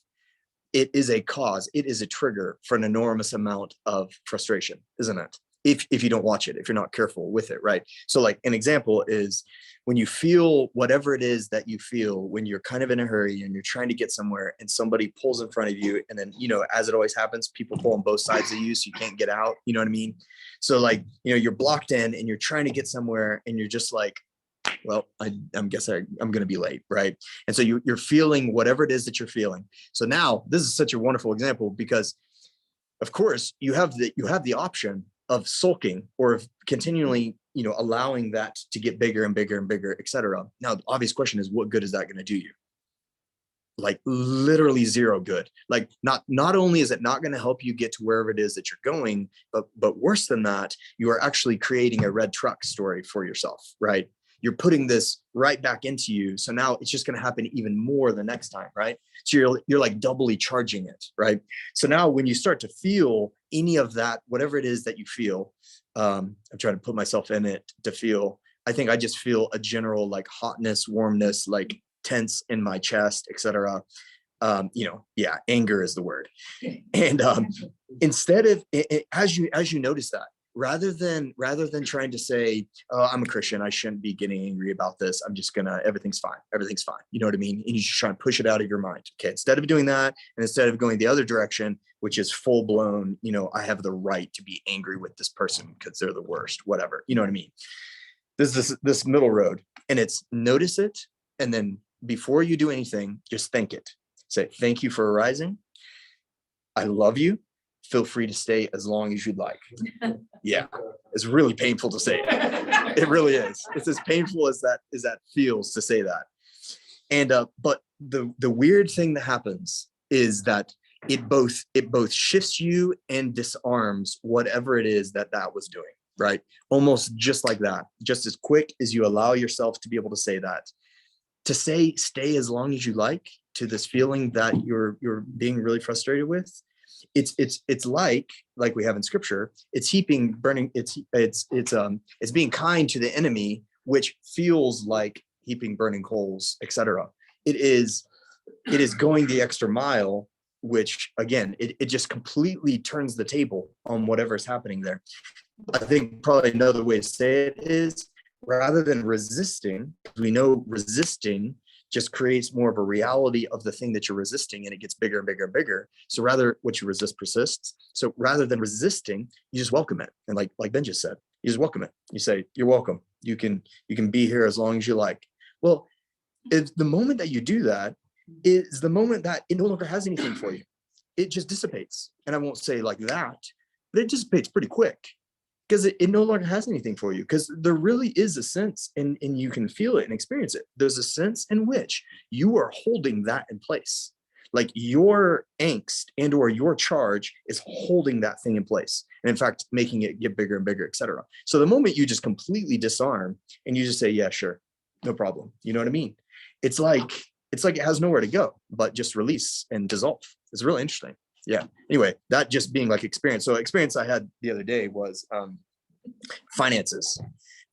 it is a cause, it is a trigger for an enormous amount of frustration, isn't it? If you don't watch it, if you're not careful with it, right? So like an example is when you feel whatever it is that you feel, when you're kind of in a hurry and you're trying to get somewhere and somebody pulls in front of you, and then, as it always happens, people pull on both sides of you so you can't get out, you know what I mean? So like, you're blocked in and you're trying to get somewhere and you're just like, well, I'm guessing I'm going to be late, right? And so you're feeling whatever it is that you're feeling. So now this is such a wonderful example because, of course, you have the option of sulking or of continually, allowing that to get bigger and bigger and bigger, et cetera. Now, the obvious question is, what good is that going to do you? Like literally zero good. Like not only is it not going to help you get to wherever it is that you're going, but worse than that, you are actually creating a red truck story for yourself, right? You're putting this right back into you. So now it's just going to happen even more the next time, right? So you're like doubly charging it, right? So now when you start to feel any of that, whatever it is that you feel, I'm trying to put myself in it to feel, I think I just feel a general like hotness, warmness, like tense in my chest, etc. Anger is the word. And instead of as you notice that, rather than trying to say, oh, I'm a Christian, I shouldn't be getting angry about this, I'm just gonna, everything's fine, you know what I mean? And you just try and push it out of your mind. Okay, instead of doing that, and instead of going the other direction, which is full blown, I have the right to be angry with this person because they're the worst, whatever, you know what I mean? There's this middle road, and it's notice it, and then before you do anything, just thank it. Say, thank you for arising. I love you. Feel free to stay as long as you'd like. Yeah, it's really painful to say it. It really is. It's as painful as that feels to say that. And but the weird thing that happens is that it both shifts you and disarms whatever it is that was doing, right? Almost just like that, just as quick as you allow yourself to be able to say that. To say stay as long as you like to this feeling that you're being really frustrated with, it's like we have in scripture, it's heaping burning, it's being kind to the enemy, which feels like heaping burning coals, etc. It is going the extra mile, which again, it just completely turns the table on whatever's happening there. I think probably another way to say it is, rather than resisting, we know resisting just creates more of a reality of the thing that you're resisting, and it gets bigger and bigger and bigger. So rather, what you resist persists. So rather than resisting, you just welcome it. And like Ben just said, you just welcome it. You say, you're welcome. You can be here as long as you like. Well, if the moment that you do that is the moment that it no longer has anything for you, it just dissipates. And I won't say like that, but it dissipates pretty quick. Because it no longer has anything for you, because there really is a sense, and you can feel it and experience it. There's a sense in which you are holding that in place. Like your angst and or your charge is holding that thing in place. And in fact, making it get bigger and bigger, et cetera. So the moment you just completely disarm and you just say, yeah, sure, no problem. You know what I mean? It's like it has nowhere to go, but just release and dissolve. It's really interesting. Yeah. Anyway, that just being like experience. So experience I had the other day was finances.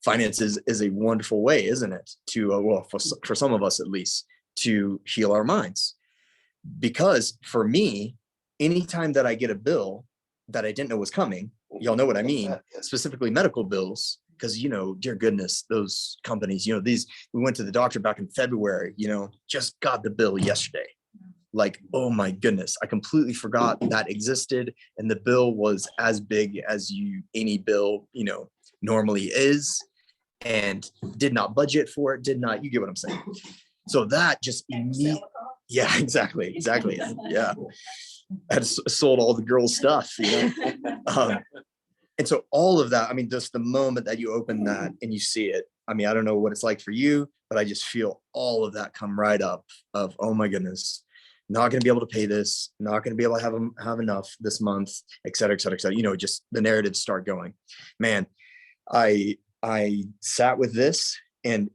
Finances is a wonderful way, isn't it? To, for some of us at least, to heal our minds. Because for me, anytime that I get a bill that I didn't know was coming, y'all know what I mean, specifically medical bills, because, dear goodness, those companies, we went to the doctor back in February, just got the bill yesterday. Like, oh my goodness, I completely forgot that existed. And the bill was as big as any bill, normally is, and did not budget for it, you get what I'm saying? So that just yeah, exactly. Yeah. I had sold all the girls' stuff, and so all of that, I mean, just the moment that you open that and you see it, I mean, I don't know what it's like for you, but I just feel all of that come right up of, oh my goodness, not going to be able to pay this, not going to be able to have enough this month, et cetera, et cetera, et cetera. Just the narratives start going. Man, I sat with this, and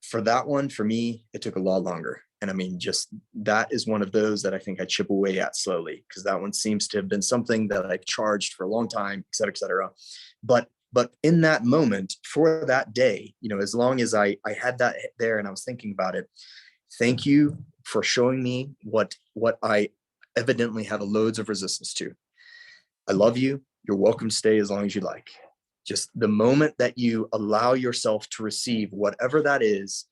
for that one, for me, it took a lot longer. And I mean, just that is one of those that I think I chip away at slowly, because that one seems to have been something that I've charged for a long time, et cetera, et cetera. But in that moment, for that day, as long as I had that there and I was thinking about it, thank you for showing me what I evidently have loads of resistance to. I love you. You're welcome to stay as long as you like. Just the moment that you allow yourself to receive whatever that is,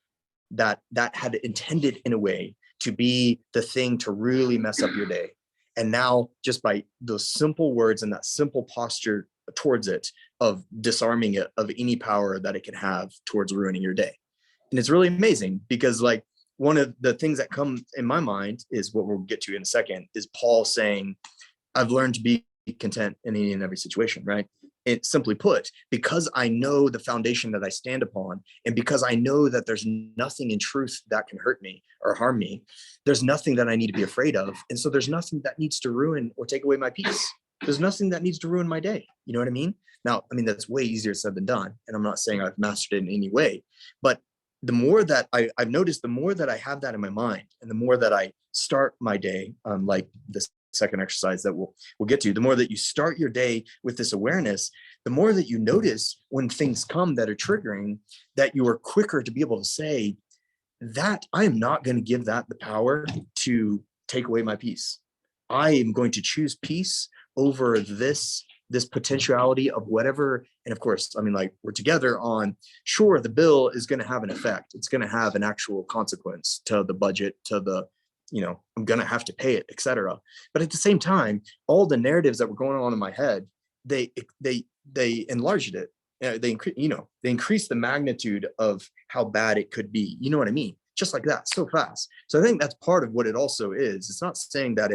that had intended in a way to be the thing to really mess up your day. And now just by those simple words and that simple posture towards it, of disarming it of any power that it can have towards ruining your day. And it's really amazing because like one of the things that come in my mind is what we'll get to in a second is Paul saying, I've learned to be content in any and every situation, right? It simply put, because I know the foundation that I stand upon, and because I know that there's nothing in truth that can hurt me or harm me, there's nothing that I need to be afraid of. And so there's nothing that needs to ruin or take away my peace. There's nothing that needs to ruin my day. You know what I mean? Now, I mean, that's way easier said than done. And I'm not saying I've mastered it in any way, but the more that I've noticed, the more that I have that in my mind and the more that I start my day, like this second exercise that we'll get to, the more that you start your day with this awareness, the more that you notice when things come that are triggering, that you are quicker to be able to say that I am not going to give that the power to take away my peace. I am going to choose peace over this potentiality of whatever. And of course, I mean, like we're together on, sure, the bill is going to have an effect. It's going to have an actual consequence to the budget, to the, you know, I'm going to have to pay it, etc. But at the same time, all the narratives that were going on in my head, they enlarged it. They increase the magnitude of how bad it could be. You know what I mean? Just like that, so fast. So I think that's part of what it also is. It's not saying that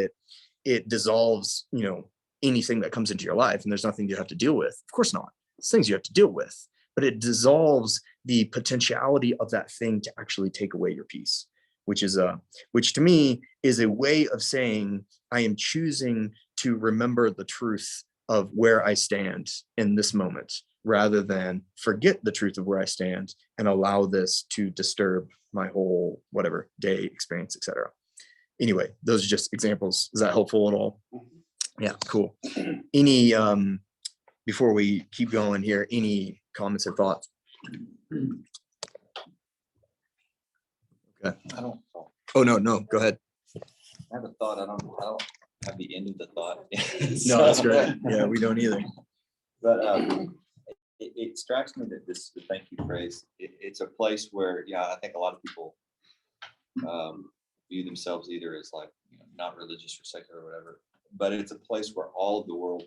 it dissolves, you know, anything that comes into your life and there's nothing you have to deal with. Of course not. It's things you have to deal with, but it dissolves the potentiality of that thing to actually take away your peace, which to me is a way of saying I am choosing to remember the truth of where I stand in this moment, rather than forget the truth of where I stand and allow this to disturb my whole whatever day experience, etc. Anyway, those are just examples. Is that helpful at all? Yeah, cool. Any before we keep going here, any comments or thoughts? Okay. I don't, Oh, no, go ahead. I have a thought. I don't have the end of the thought. No, that's great. Yeah, we don't either. But it strikes me that this, the thank you phrase, it's a place where, yeah, I think a lot of people view themselves either as like, you know, not religious or secular or whatever, but it's a place where all of the world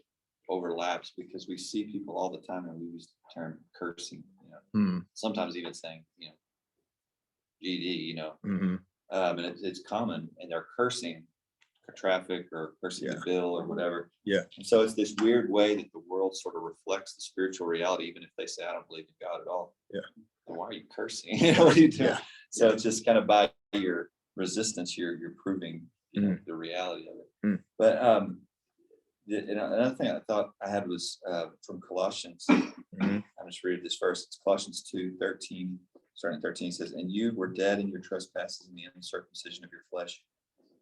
overlaps because we see people all the time and we use the term cursing, you know, sometimes even saying, you know, GD, you know, and it's common, and they're cursing traffic or cursing the bill or whatever. Yeah. And so it's this weird way that the world sort of reflects the spiritual reality, even if they say, I don't believe in God at all. Yeah. Then why are you cursing? You know, what are you doing? Yeah. So it's just kind of by your resistance, you're proving, you know, the reality of it. But another thing I thought I had was from Colossians. I just read this verse. It's Colossians 2:13, starting 13 says, and you were dead in your trespasses and the uncircumcision of your flesh.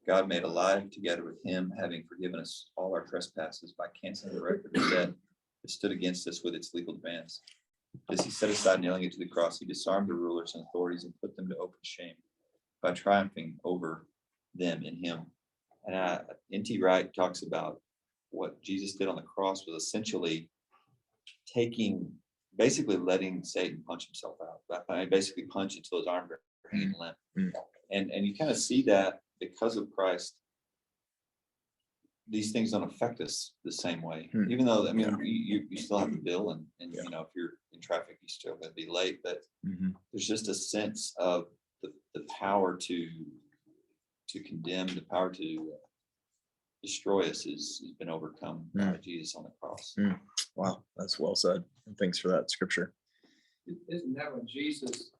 God made alive together with him, having forgiven us all our trespasses by canceling the record of debt that stood against us with its legal demands. As he set aside, nailing it to the cross, he disarmed the rulers and authorities and put them to open shame by triumphing over them in him. And N.T. Wright talks about what Jesus did on the cross was essentially basically letting Satan punch himself out. I mean, basically punch until his arm are hanging limp. And you kind of see that because of Christ, these things don't affect us the same way. Even though, I mean, you still have to bill and you know, if you're in traffic, you still going to be late. But there's just a sense of the power to condemn, the power to destroy us has been overcome by Jesus on the cross. Wow, that's well said. Thanks for that scripture. Isn't that what Jesus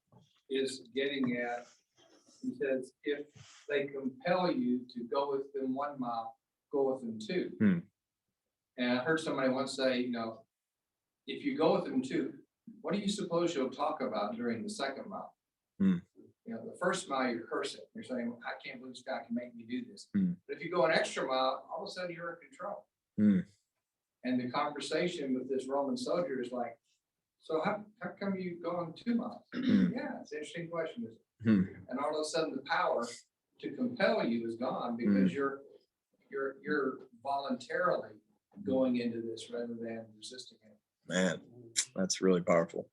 is getting at? He says, if they compel you to go with them 1 mile, go with them 2. And I heard somebody once say, you know, if you go with them 2, what do you suppose you'll talk about during the 2nd mile? You know, the 1st mile you're cursing. You're saying, I can't believe this guy can make me do this. But if you go an extra mile, all of a sudden you're in control. And the conversation with this Roman soldier is like, so how come you go on 2 miles? Yeah, it's an interesting question, isn't it? And all of a sudden the power to compel you is gone because you're voluntarily going into this rather than resisting it. Man, that's really powerful.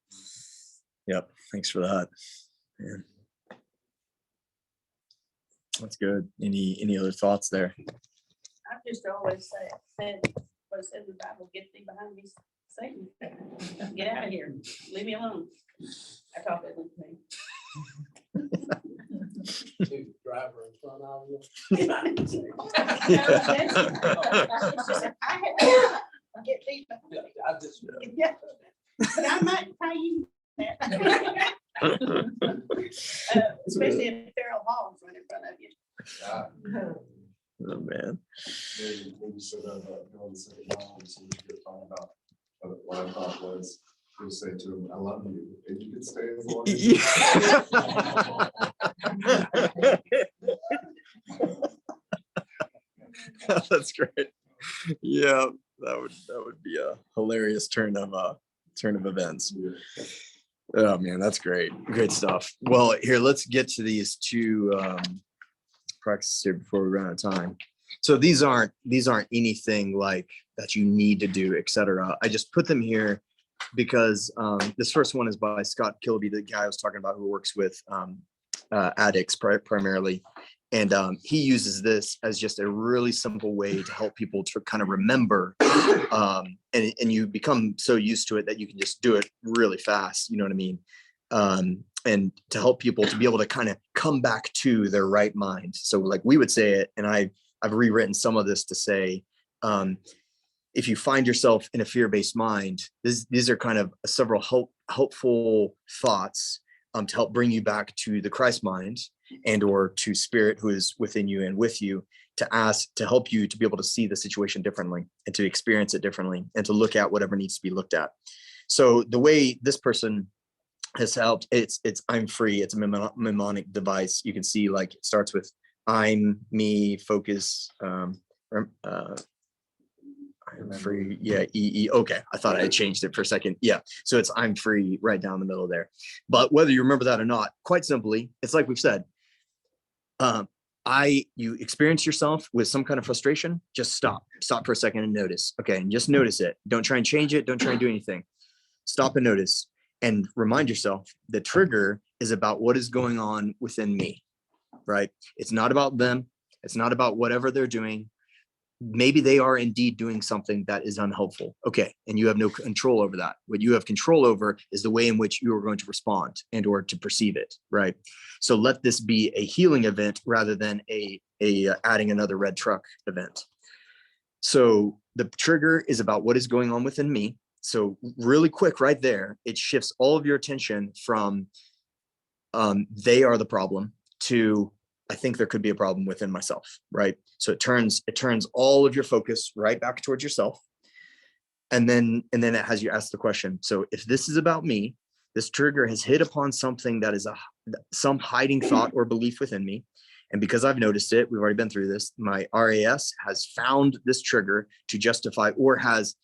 Yep, thanks for that. Man. That's good. Any other thoughts there? I've just always said what it says in the Bible, get thee behind me, Satan. Get out of here. Leave me alone. I thought that was me. novel. Get these. I just. Yeah. But I might tell you that. Especially if Farrell Hall's right in front of you. Oh, man. Maybe said that about going the second mile, so we could talk about, what I thought was, to say to him, I love you, and you could stay as long as. That's great. Yeah, that would be a hilarious turn of events. Oh man, that's great. Great stuff. Well, here, let's get to these two practices here before we run out of time. So these aren't anything like that you need to do, etc. I just put them here because this first one is by Scott Kilby, the guy I was talking about who works with addicts primarily. And he uses this as just a really simple way to help people to kind of remember, and you become so used to it that you can just do it really fast. You know what I mean? And to help people to be able to kind of come back to their right mind. So like we would say it, and I've rewritten some of this to say, if you find yourself in a fear-based mind, these are kind of several helpful thoughts to help bring you back to the Christ mind and or to spirit who is within you and with you, to help you to be able to see the situation differently and to experience it differently and to look at whatever needs to be looked at. So the way this person has helped, it's I'm free. It's a mnemonic device. You can see like it starts with I'm, me, focus, I'm free. Yeah. Okay. I thought I had changed it for a second. Yeah. So it's I'm free right down the middle there. But whether you remember that or not, quite simply, it's like we've said, you experience yourself with some kind of frustration, just stop for a second and notice. Okay. And just notice it. Don't try and change it. Don't try and do anything. Stop and notice and remind yourself the trigger is about what is going on within me, right? It's not about them. It's not about whatever they're doing. Maybe they are indeed doing something that is unhelpful. Okay. And you have no control over that. What you have control over is the way in which you are going to respond and or to perceive it. Right. So let this be a healing event rather than a adding another red truck event. So the trigger is about what is going on within me. So really quick right there, it shifts all of your attention from they are the problem to I think there could be a problem within myself, right? So it turns all of your focus right back towards yourself. And then it has you ask the question. So if this is about me, this trigger has hit upon something that is some hiding thought or belief within me. And because I've noticed it, we've already been through this, my RAS has found this trigger to justify or has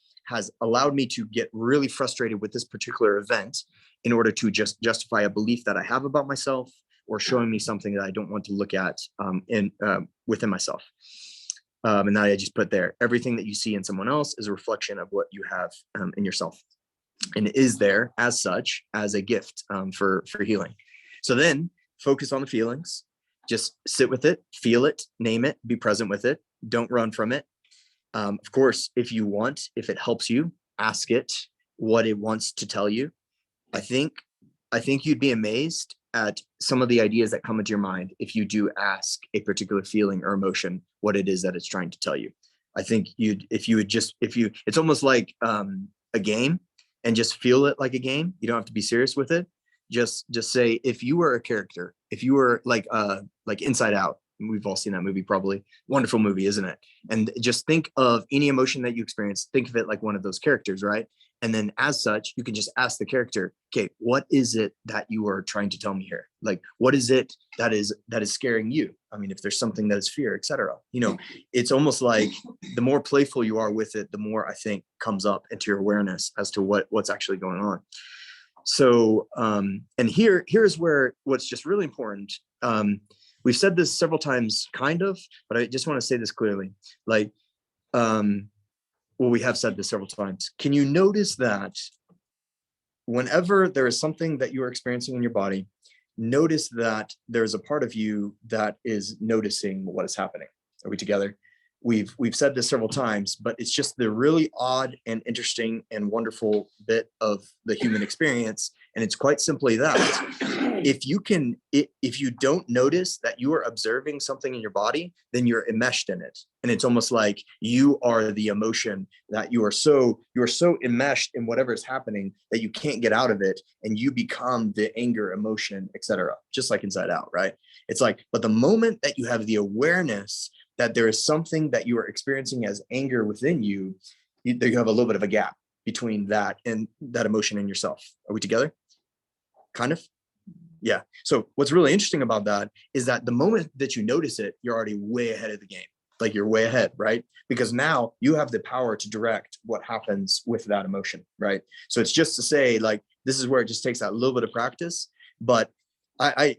allowed me to get really frustrated with this particular event in order to just justify a belief that I have about myself or showing me something that I don't want to look at within myself. And that I just put there, everything that you see in someone else is a reflection of what you have in yourself. And it is there as such, as a gift for healing. So then focus on the feelings, just sit with it, feel it, name it, be present with it. Don't run from it. Of course, if you want, if it helps you, ask it what it wants to tell you. I think you'd be amazed at some of the ideas that come into your mind if you do ask a particular feeling or emotion what it is that it's trying to tell you. I think it's almost like a game, and just feel it like a game. You don't have to be serious with it. Just say, if you were a character, if you were like Inside Out, we've all seen that movie, probably wonderful movie, isn't it? And just think of any emotion that you experience, think of it like one of those characters, right? And then as such, you can just ask the character, okay, what is it that you are trying to tell me here? Like, what is it that is scaring you? I mean, if there's something that is fear, etc. It's almost like the more playful you are with it, the more I think comes up into your awareness as to what's actually going on. So, and here's where what's just really important. We've said this several times, kind of, but I just want to say this clearly. Like, well, we have said this several times. Can you notice that whenever there is something that you are experiencing in your body, notice that there's a part of you that is noticing what is happening? Are we together? We've said this several times, but it's just the really odd and interesting and wonderful bit of the human experience. And it's quite simply that if you don't notice that you are observing something in your body, then you're enmeshed in it. And it's almost like you are the emotion, that you are so enmeshed in whatever is happening that you can't get out of it. And you become the anger, emotion, etc. Just like Inside Out, right? It's like, but the moment that you have the awareness that there is something that you are experiencing as anger within you, you have a little bit of a gap between that and that emotion in yourself. Are we together? Kind of? Yeah. So what's really interesting about that is that the moment that you notice it, you're already way ahead of the game. Like you're way ahead, right? Because now you have the power to direct what happens with that emotion, right? So it's just to say, like, this is where it just takes that little bit of practice, but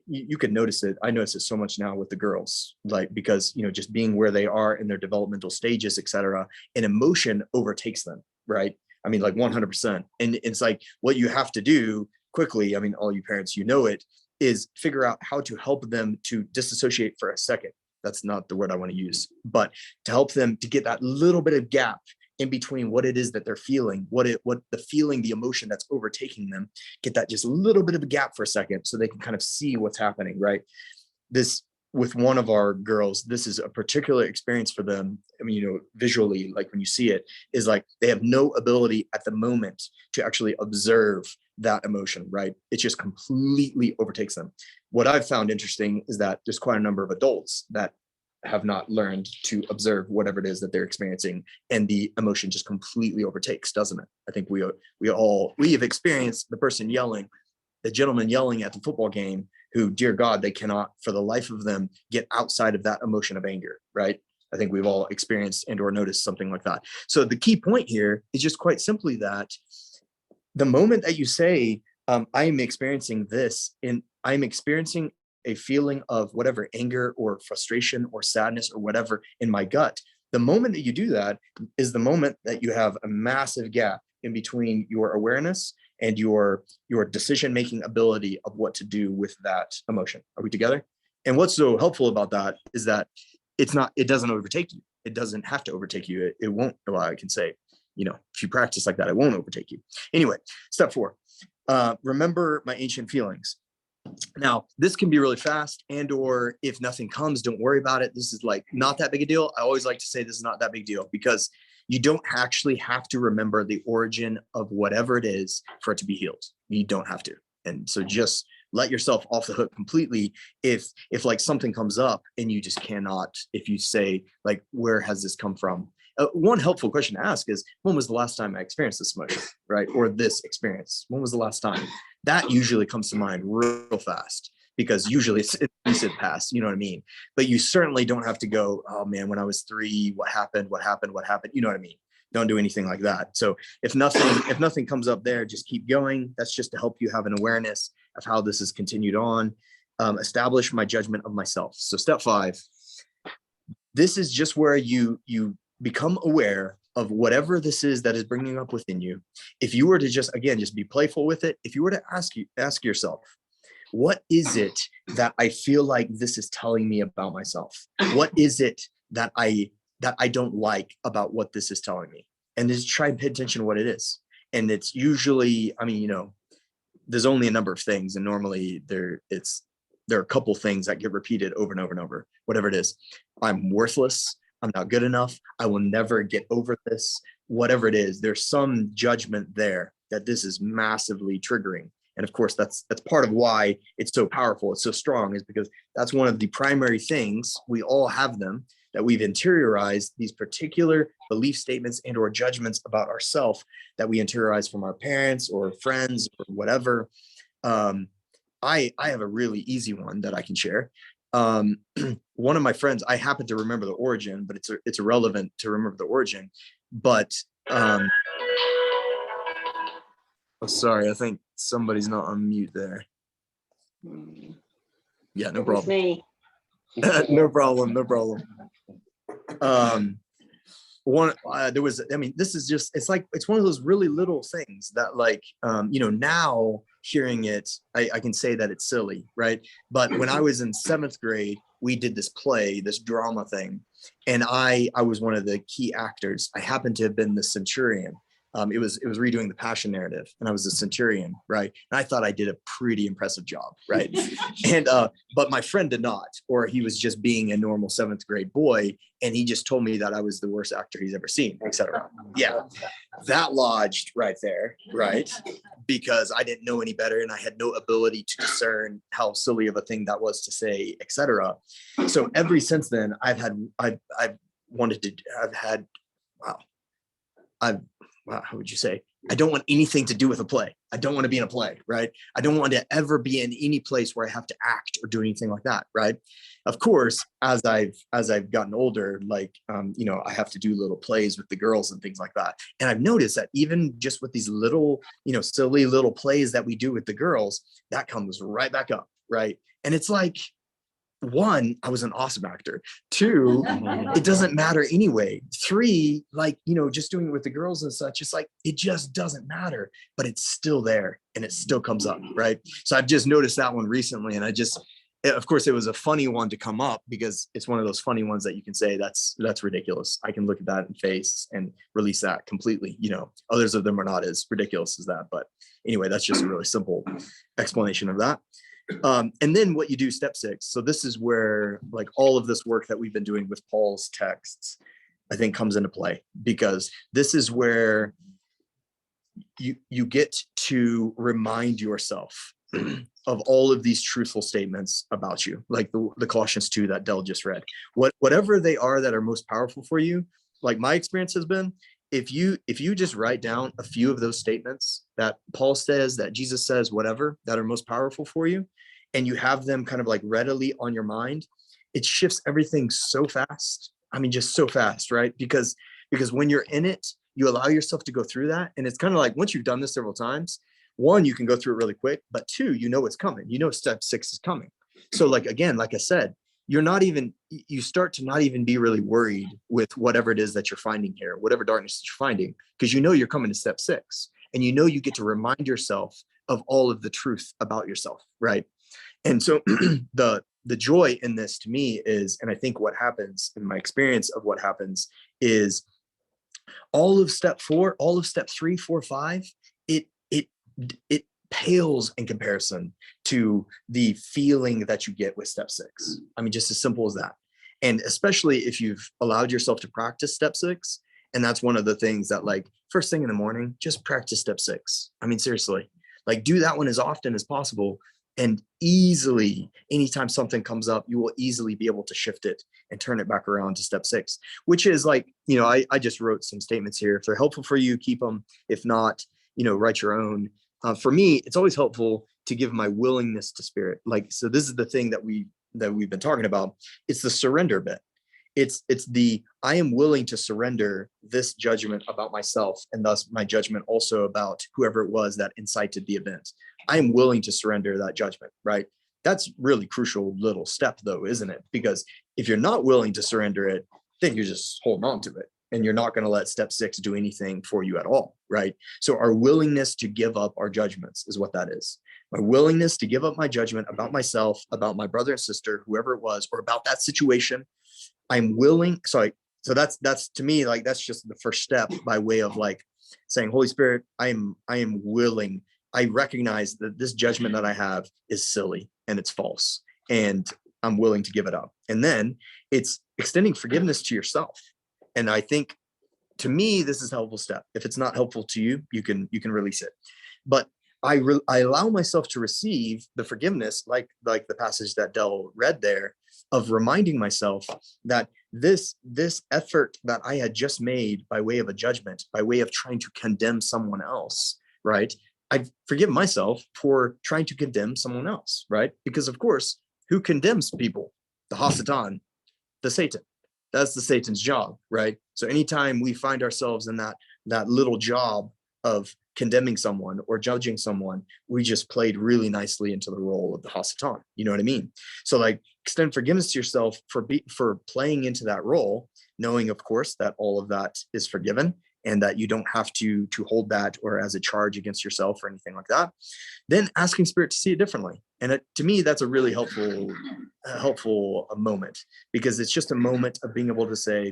you can notice it. I notice it so much now with the girls, like, because, you know, just being where they are in their developmental stages, etc., and emotion overtakes them, right? I mean, like 100%. And it's like, what you have to do quickly, I mean, all you parents, you know it, is figure out how to help them to disassociate for a second. That's not the word I want to use, but to help them to get that little bit of gap in between what it is that they're feeling, what the feeling, the emotion that's overtaking them, get that just a little bit of a gap for a second so they can kind of see what's happening, right? This, with one of our girls, this is a particular experience for them. I mean, you know, visually, like when you see it, is like they have no ability at the moment to actually observe that emotion, right? It just completely overtakes them. What I've found interesting is that there's quite a number of adults that have not learned to observe whatever it is that they're experiencing, and the emotion just completely overtakes, doesn't it? I think we have experienced the person yelling, the gentleman yelling at the football game, who, dear God, they cannot for the life of them get outside of that emotion of anger, right? I think we've all experienced and or noticed something like that. So the key point here is just quite simply that the moment that you say, I am experiencing this, and I'm experiencing a feeling of whatever anger or frustration or sadness or whatever in my gut, the moment that you do that is the moment that you have a massive gap in between your awareness and your decision-making ability of what to do with that emotion. Are we together? And what's so helpful about that is that it doesn't overtake you. It doesn't have to overtake you. It won't. Well, I can say, you know, if you practice like that, it won't overtake you. Anyway, step 4, remember my ancient feelings. Now, this can be really fast, and or if nothing comes, don't worry about it. This is like not that big a deal. I always like to say this is not that big deal, because you don't actually have to remember the origin of whatever it is for it to be healed. You don't have to. And so just let yourself off the hook completely if like something comes up and you just cannot, if you say, like, where has this come from? One helpful question to ask is, when was the last time I experienced this emotion, right? Or this experience? When was the last time? That usually comes to mind real fast, because usually it's recent past, you know what I mean? But you certainly don't have to go, oh man, when I was 3, what happened? You know what I mean? Don't do anything like that. So if nothing comes up there, just keep going. That's just to help you have an awareness of how this is continued on. Establish my judgment of myself. So step 5, this is just where you become aware of whatever this is that is bringing up within you. If you were to just be playful with it, if you were to ask yourself, what is it that I feel like this is telling me about myself? What is it that I don't like about what this is telling me? And just try and pay attention to what it is. And it's usually, I mean, you know, there's only a number of things, and normally there are a couple things that get repeated over and over and over, whatever it is. I'm worthless. I'm not good enough. I will never get over this. Whatever it is, there's some judgment there that this is massively triggering. And of course, that's part of why it's so powerful, it's so strong, is because that's one of the primary things, we all have them, that we've interiorized these particular belief statements and or judgments about ourselves that we interiorize from our parents or friends or whatever. I have a really easy one that I can share. One of my friends, I happen to remember the origin, but it's irrelevant to remember the origin. But oh, sorry, I think somebody's not on mute there. Yeah, no problem. Me. No problem. There was, I mean, this is just, it's one of those really little things that, like, you know, now hearing it, I can say that it's silly, right? But when I was in 7th grade, we did this play, this drama thing, and I was one of the key actors. I happened to have been the centurion, It was redoing the Passion narrative, and I was a centurion, right? And I thought I did a pretty impressive job, right? And but my friend did not, or he was just being a normal 7th grade boy, and he just told me that I was the worst actor he's ever seen, etc. Yeah, that lodged right there, right? Because I didn't know any better, and I had no ability to discern how silly of a thing that was to say, etc. So ever since then, I've how would you say? I don't want anything to do with a play. I don't want to be in a play, right? I don't want to ever be in any place where I have to act or do anything like that, right? Of course, as I've gotten older, like, I have to do little plays with the girls and things like that. And I've noticed that even just with these little, silly little plays that we do with the girls, that comes right back up, right? And it's like, 1, I was an awesome actor. 2, it doesn't matter anyway. 3, like, just doing it with the girls and such, it's like, it just doesn't matter, but it's still there and it still comes up, right? So I've just noticed that one recently, and of course, it was a funny one to come up because it's one of those funny ones that you can say, that's ridiculous. I can look at that in face and release that completely. Others of them are not as ridiculous as that. But anyway, that's just a really simple explanation of that. And then what you do, step 6. So this is where like all of this work that we've been doing with Paul's texts, I think, comes into play, because this is where you get to remind yourself of all of these truthful statements about you, like the Colossians 2 that Del just read. Whatever they are that are most powerful for you, like my experience has been, if you just write down a few of those statements that Paul says, that Jesus says, whatever, that are most powerful for you, and you have them kind of like readily on your mind, it shifts everything so fast. I mean, just so fast, right? Because when you're in it, you allow yourself to go through that. And it's kind of like, once you've done this several times, 1, you can go through it really quick, but 2, it's coming. Step 6 is coming. So like, again, like I said, you start to not even be really worried with whatever it is that you're finding here, whatever darkness that you're finding, because you're coming to step 6, and you get to remind yourself of all of the truth about yourself, right? And so the joy in this to me is, and I think what happens in my experience of what happens is all of step 4, all of step 3, 4, 5, it pales in comparison to the feeling that you get with step 6. I mean, just as simple as that. And especially if you've allowed yourself to practice step 6. And that's one of the things that, like, first thing in the morning, just practice step 6. I mean, seriously, like, do that one as often as possible. And easily, anytime something comes up, you will easily be able to shift it and turn it back around to step 6, which is like, I just wrote some statements here. If they're helpful for you, keep them. If not, write your own. For me, it's always helpful to give my willingness to Spirit. Like, so this is the thing that we've been talking about. It's the surrender bit. It's the, I am willing to surrender this judgment about myself, and thus my judgment also about whoever it was that incited the event. I am willing to surrender that judgment, right? That's really crucial little step though, isn't it? Because if you're not willing to surrender it, then you're just holding on to it, and you're not going to let step 6 do anything for you at all, right? So our willingness to give up our judgments is what that is. My willingness to give up my judgment about myself, about my brother and sister, whoever it was, or about that situation. I'm willing. So that's to me, like, that's just the first step by way of like saying, Holy Spirit, I am willing. I recognize that this judgment that I have is silly and it's false, and I'm willing to give it up. And then it's extending forgiveness to yourself. And I think, to me, this is a helpful step. If it's not helpful to you, you can release it. But I allow myself to receive the forgiveness, like the passage that Del read there, of reminding myself that this effort that I had just made by way of a judgment, by way of trying to condemn someone else, right? I forgive myself for trying to condemn someone else, right? Because of course, who condemns people? The Hasatan, the Satan. That's the Satan's job, right? So anytime we find ourselves in that little job of condemning someone or judging someone, we just played really nicely into the role of the Hasatan. You know what I mean? So like, extend forgiveness to yourself for playing into that role, knowing, of course, that all of that is forgiven and that you don't have to hold that or as a charge against yourself or anything like that. Then asking Spirit to see it differently. And to me, that's a really helpful moment, because it's just a moment of being able to say,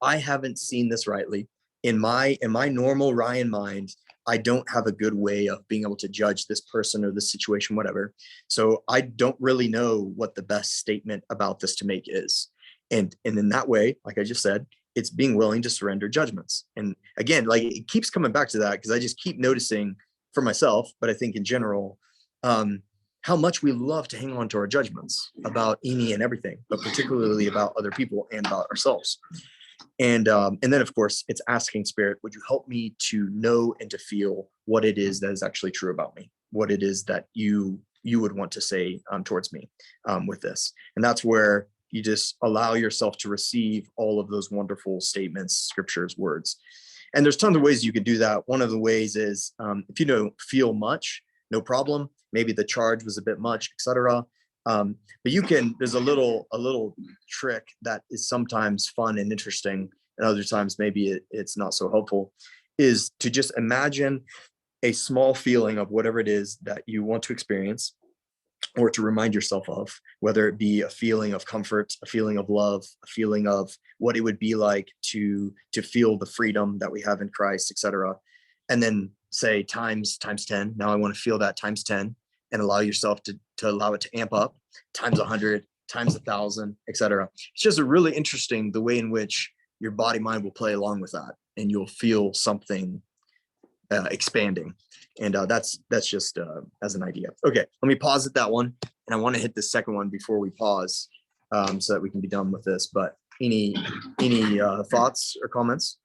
I haven't seen this rightly. in my normal Ryan mind, I don't have a good way of being able to judge this person or this situation, whatever. So I don't really know what the best statement about this to make is. And in that way, like I just said, it's being willing to surrender judgments. And again, like it keeps coming back to that because I just keep noticing for myself, but I think in general, how much we love to hang on to our judgments about any and everything, but particularly about other people and about ourselves. And then of course it's asking Spirit, would you help me to know and to feel what it is that is actually true about me, what it is that you would want to say towards me with this. And that's where you just allow yourself to receive all of those wonderful statements, scriptures, words. And there's tons of ways you could do that. One of the ways is if you don't feel much, no problem. Maybe the charge was a bit much, etc. But you can, there's a little trick that is sometimes fun and interesting, and other times maybe it's not so helpful, is to just imagine a small feeling of whatever it is that you want to experience or to remind yourself of, whether it be a feeling of comfort, a feeling of love, a feeling of what it would be like to feel the freedom that we have in Christ, etc. And then say times 10. Now I want to feel that times 10, and allow yourself to allow it to amp up times 100, times 1,000, etc. It's just a really interesting the way in which your body mind will play along with that, and you'll feel something expanding. And that's just as an idea. Okay, let me pause at that one, and I want to hit the second one before we pause, so that we can be done with this. But any thoughts or comments?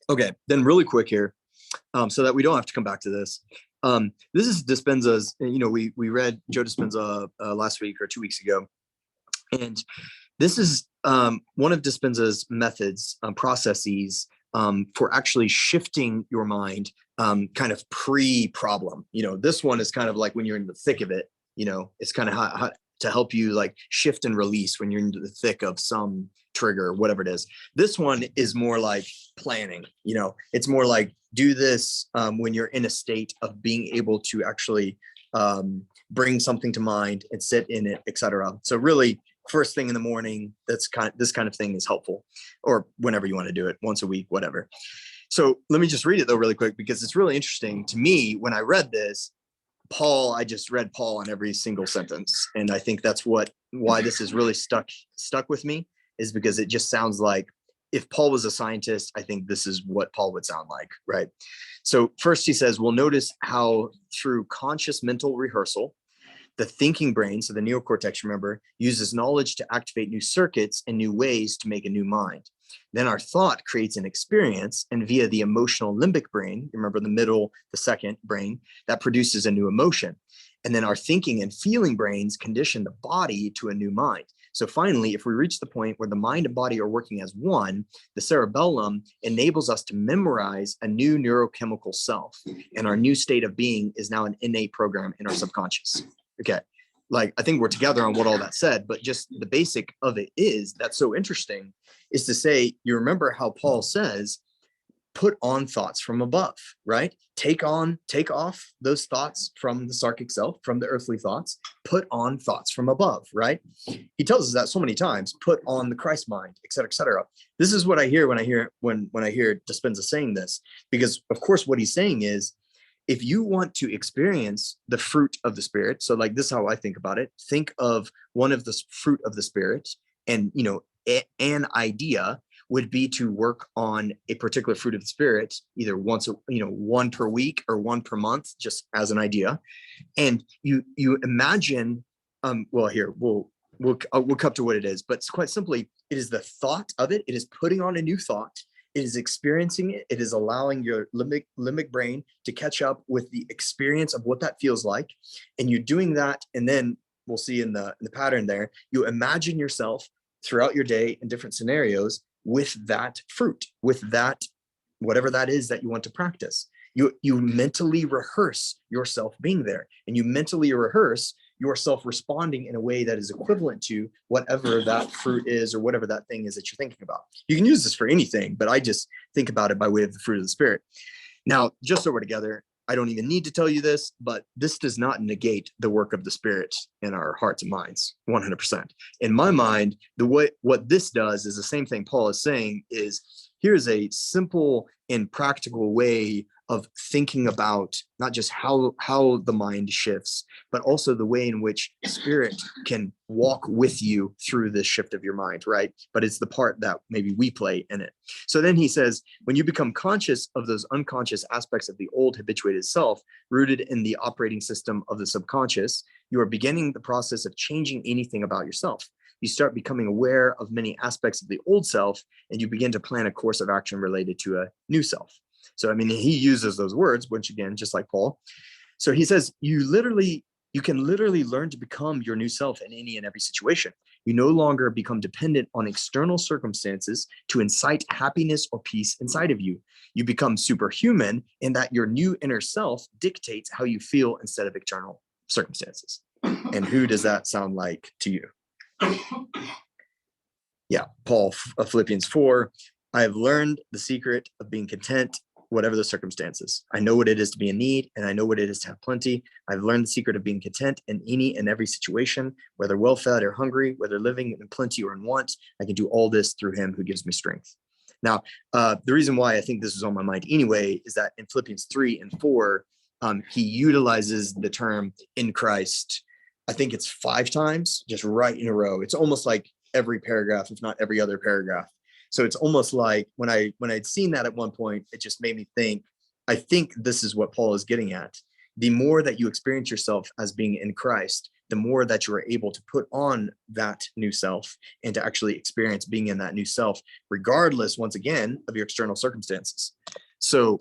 Okay, then really quick here, so that we don't have to come back to this. This is Dispenza's, we read Joe Dispenza last week or 2 weeks ago. And this is one of Dispenza's methods, processes for actually shifting your mind kind of pre-problem. This one is kind of like when you're in the thick of it, it's kind of how to help you like shift and release when you're into the thick of some trigger, whatever it is. This one is more like planning, it's more like do this when you're in a state of being able to actually bring something to mind and sit in it, etc. So really first thing in the morning, this kind of thing is helpful, or whenever you want to do it, once a week, whatever. So let me just read it though really quick, because it's really interesting to me. When I read this, I just read Paul on every single sentence. And I think that's why this is really stuck with me, is because it just sounds like if Paul was a scientist, I think this is what Paul would sound like, right? So first he says, we'll notice how through conscious mental rehearsal, the thinking brain, so the neocortex, remember, uses knowledge to activate new circuits and new ways to make a new mind. Then our thought creates an experience, and via the emotional limbic brain, remember the middle, the second brain, that produces a new emotion. And then our thinking and feeling brains condition the body to a new mind. So finally, if we reach the point where the mind and body are working as one, the cerebellum enables us to memorize a new neurochemical self. And our new state of being is now an innate program in our subconscious. Okay, like I think we're together on what all that said, but just the basic of it is, that's so interesting, is to say, you remember how Paul says, put on thoughts from above, right? Take off those thoughts from the sarkic self, from the earthly thoughts, put on thoughts from above, right? He tells us that so many times, put on the Christ mind, et cetera, et cetera. This is what I hear when I hear Dispenza saying this, because of course what he's saying is, if you want to experience the fruit of the Spirit, so like this is how I think about it, think of one of the fruit of the Spirit, and an idea would be to work on a particular fruit of the Spirit, either one per week or one per month, just as an idea. And you imagine, well, here we'll come to what it is, but it's quite simply, it is the thought of it. It is putting on a new thought. It is experiencing it. It is allowing your limbic brain to catch up with the experience of what that feels like. And you're doing that. And then we'll see in the pattern there, you imagine yourself throughout your day in different scenarios with that fruit, with that, whatever that is that you want to practice. You mentally rehearse yourself being there, and you mentally rehearse yourself responding in a way that is equivalent to whatever that fruit is, or whatever that thing is that you're thinking about. You can use this for anything, but I just think about it by way of the fruit of the Spirit. Now, just so we're together, I don't even need to tell you this, but this does not negate the work of the Spirit in our hearts and minds 100%. In my mind, what this does is the same thing Paul is saying is, here's a simple and practical way of thinking about not just how the mind shifts, but also the way in which Spirit can walk with you through this shift of your mind, right? But it's the part that maybe we play in it. So then he says, when you become conscious of those unconscious aspects of the old habituated self, rooted in the operating system of the subconscious, you are beginning the process of changing anything about yourself. You start becoming aware of many aspects of the old self, and you begin to plan a course of action related to a new self. So, I mean, he uses those words, which again, just like Paul. So he says, you can literally learn to become your new self in any and every situation. You no longer become dependent on external circumstances to incite happiness or peace inside of you. You become superhuman in that your new inner self dictates how you feel instead of external circumstances. And who does that sound like to you? Yeah, Paul, Philippians 4, I have learned the secret of being content, whatever the circumstances. I know what it is to be in need, and I know what it is to have plenty. I've learned the secret of being content in any and every situation, whether well-fed or hungry, whether living in plenty or in want. I can do all this through him who gives me strength. Now, the reason why I think this is on my mind anyway is that in Philippians 3 and 4, he utilizes the term in Christ. I think it's 5 times, just right in a row. It's almost like every paragraph, if not every other paragraph. So it's almost like when I'd seen that at one point, it just made me think, I think this is what Paul is getting at. The more that you experience yourself as being in Christ, the more that you are able to put on that new self and to actually experience being in that new self, regardless, once again, of your external circumstances. So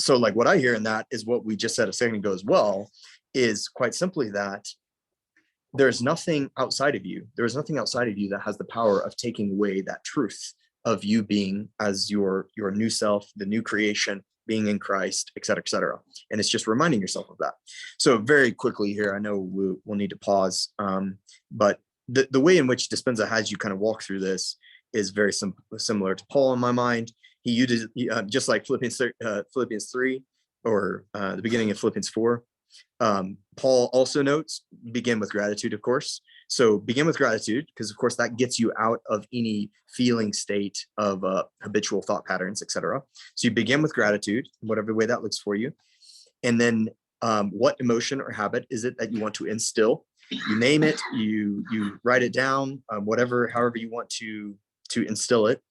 like what I hear in that is what we just said a second ago as well, is quite simply that there's nothing outside of you. There is nothing outside of you that has the power of taking away that truth of you being as your new self, the new creation, being in Christ, et cetera, et cetera. And it's just reminding yourself of that. So very quickly here, I know we'll need to pause, but the way in which Dispenza has you kind of walk through this is very similar to Paul in my mind. He uses, just like Philippians 3 or the beginning of Philippians 4, Paul also notes, begin with gratitude, of course. So begin with gratitude, because of course that gets you out of any feeling state of habitual thought patterns, etc. So you begin with gratitude, whatever way that looks for you. And then what emotion or habit is it that you want to instill? You name it, you write it down, however you want to instill it.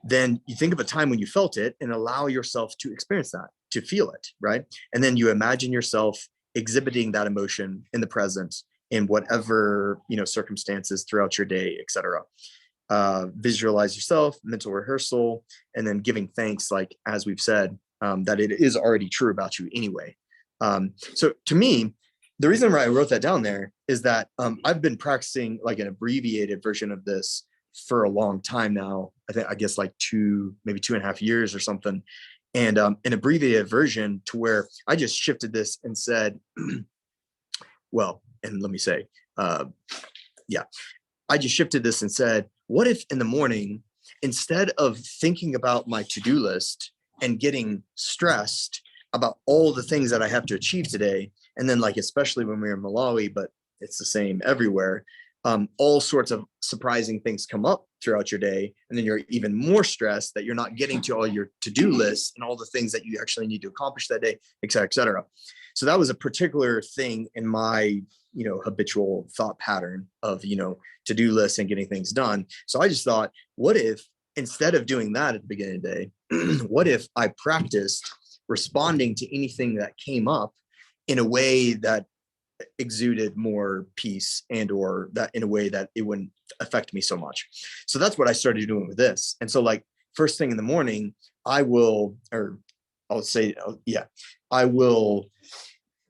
Then you think of a time when you felt it and allow yourself to experience that, to feel it, right? And then you imagine yourself exhibiting that emotion in the present in whatever circumstances throughout your day, etc. Visualize yourself, mental rehearsal, and then giving thanks, like as we've said, that it is already true about you anyway. So to me, the reason why I wrote that down there is that I've been practicing like an abbreviated version of this for a long time now. I guess like maybe 2.5 years or something. And an abbreviated version to where I just shifted this and said, well, and let me say, I just shifted this and said, what if in the morning, instead of thinking about my to-do list and getting stressed about all the things that I have to achieve today, and then like, especially when we're in Malawi, but it's the same everywhere, all sorts of surprising things come up throughout your day. And then you're even more stressed that you're not getting to all your to-do lists and all the things that you actually need to accomplish that day, et cetera, et cetera. So that was a particular thing in my, habitual thought pattern of, to-do lists and getting things done. So I just thought, what if instead of doing that at the beginning of the day, what if I practiced responding to anything that came up in a way that exuded more peace and or that in a way that it wouldn't affect me so much. So that's what I started doing with this. And so like first thing in the morning, I will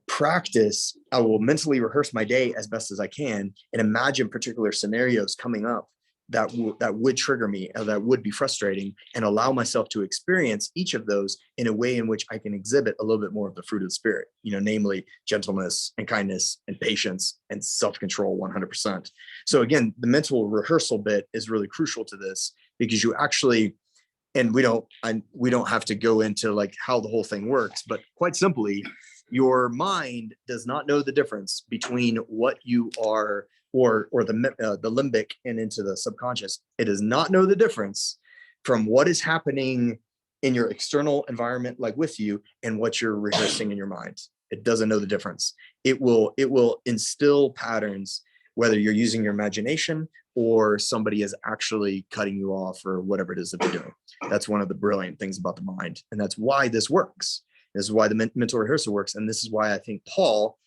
practice, I will mentally rehearse my day as best as I can and imagine particular scenarios coming up that would trigger me, that would be frustrating, and allow myself to experience each of those in a way in which I can exhibit a little bit more of the fruit of the Spirit, namely gentleness and kindness and patience and self-control 100%. So again, the mental rehearsal bit is really crucial to this because you actually, and we don't have to go into like how the whole thing works, but quite simply, your mind does not know the difference between what you are or the limbic and into the subconscious. It does not know the difference from what is happening in your external environment, like with you, and what you're rehearsing in your mind. It doesn't know the difference. It will instill patterns, whether you're using your imagination or somebody is actually cutting you off or whatever it is that they're doing. That's one of the brilliant things about the mind. And that's why this works. This is why the mental rehearsal works. And this is why I think Paul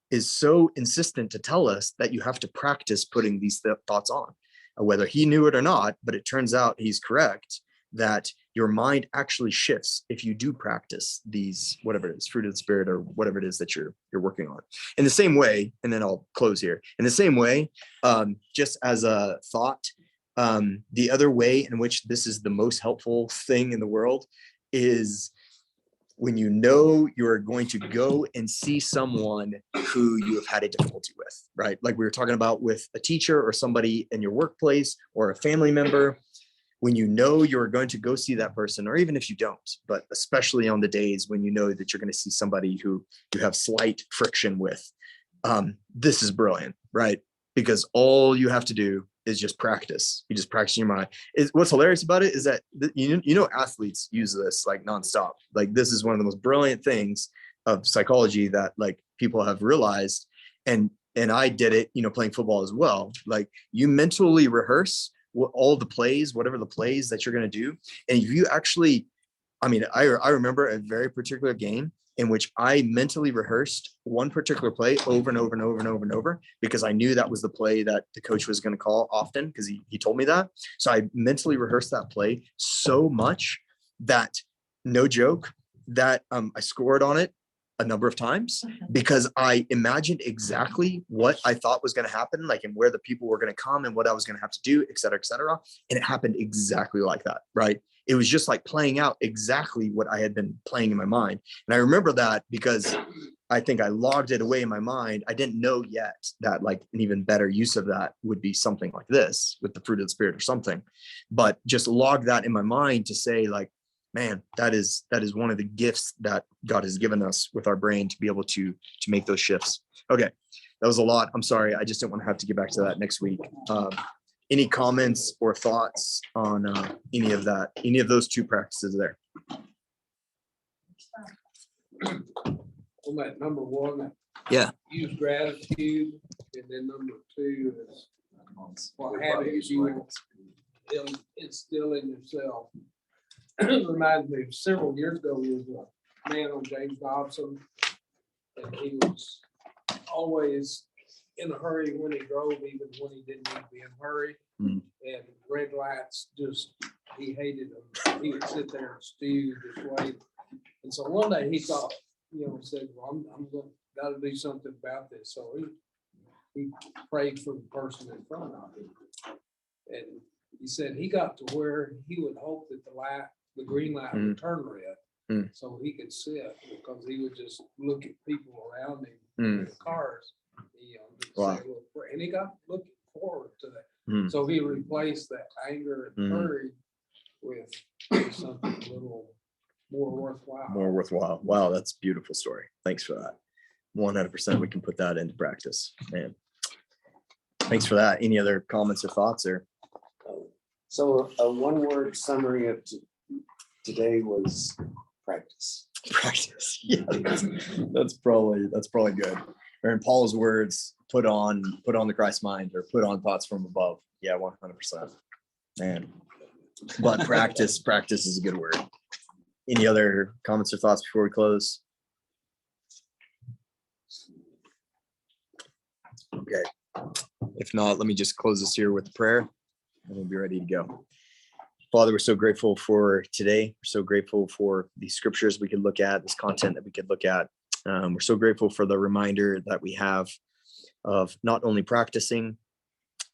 is so insistent to tell us that you have to practice putting these thoughts on, whether he knew it or not. But it turns out he's correct that your mind actually shifts if you do practice these, whatever it is, fruit of the spirit or whatever it is that you're working on. In the same way, and then I'll close here. In the same way, just as a thought, the other way in which this is the most helpful thing in the world is when you know you're going to go and see someone who you have had a difficulty with, right? Like we were talking about with a teacher or somebody in your workplace or a family member. When you know you're going to go see that person, or even if you don't, but especially on the days when you know that you're going to see somebody who you have slight friction with, this is brilliant, right? Because all you have to do is just practice. You just practice in your mind. What's hilarious about it is that athletes use this like nonstop. Like this is one of the most brilliant things of psychology that like people have realized. And I did it, playing football as well. Like you mentally rehearse all the plays, whatever the plays that you're going to do. And if you actually, I remember a very particular game in which I mentally rehearsed one particular play over and over and over and over and over, because I knew that was the play that the coach was going to call often, because he told me that. So I mentally rehearsed that play so much that, no joke, that I scored on it a number of times because I imagined exactly what I thought was going to happen, like, and where the people were going to come and what I was going to have to do, et cetera, et cetera. And it happened exactly like that, right? It was just like playing out exactly what I had been playing in my mind. And I remember that because I think I logged it away in my mind. I didn't know yet that like an even better use of that would be something like this with the fruit of the spirit or something, but just log that in my mind to say like, man, that is one of the gifts that God has given us with our brain to be able to make those shifts. Okay, that was a lot. I'm sorry. I just didn't want to have to get back to that next week. Any comments or thoughts on any of those two practices there? On that number one, Yeah. use gratitude, and then number two is what habits you will instill in yourself. Reminds me of several years ago, there was a man on James Dobson, and he was always in a hurry when he drove, even when he didn't need to be in a hurry. Mm. And red lights, he hated them. He would sit there and stew, just wait. And so one day he thought, said, well, I'm got to do something about this. So he prayed for the person in front of him. And he said he got to where he would hope that the green light would turn red, so he could sit, because he would just look at people around him in the cars. Wow. And he got looking forward to that. So he replaced that anger and hurry with something a little more worthwhile. Wow, that's a beautiful story. Thanks for that. 100%. We can put that into practice, man. Thanks for that. Any other comments or thoughts or? So a one-word summary of today was practice. Practice. Yeah, that's probably good. Or in Paul's words, put on the Christ mind, or put on thoughts from above. Yeah, 100%. Man. But practice is a good word. Any other comments or thoughts before we close? Okay. If not, let me just close this here with a prayer, and we'll be ready to go. Father, we're so grateful for today. We're so grateful for these scriptures we could look at, this content that we could look at. We're so grateful for the reminder that we have of not only practicing,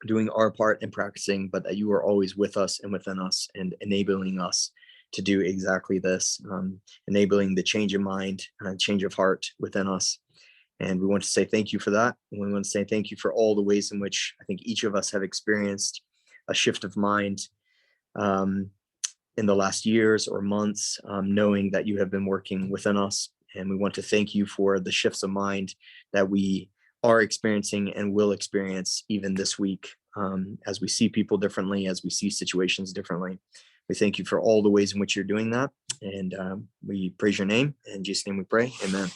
doing our part in practicing, but that you are always with us and within us and enabling us to do exactly this, enabling the change of mind and change of heart within us. And we want to say thank you for that. And we want to say thank you for all the ways in which I think each of us have experienced a shift of mind, in the last years or months, knowing that you have been working within us. And we want to thank you for the shifts of mind that we are experiencing and will experience even this week, as we see people differently, as we see situations differently. We thank you for all the ways in which you're doing that. And we praise your name. In Jesus' name we pray. Amen.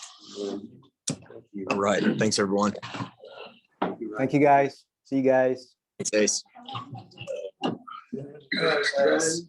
All right. Thanks, everyone. Thank you, guys. See you guys. Thanks. Yes.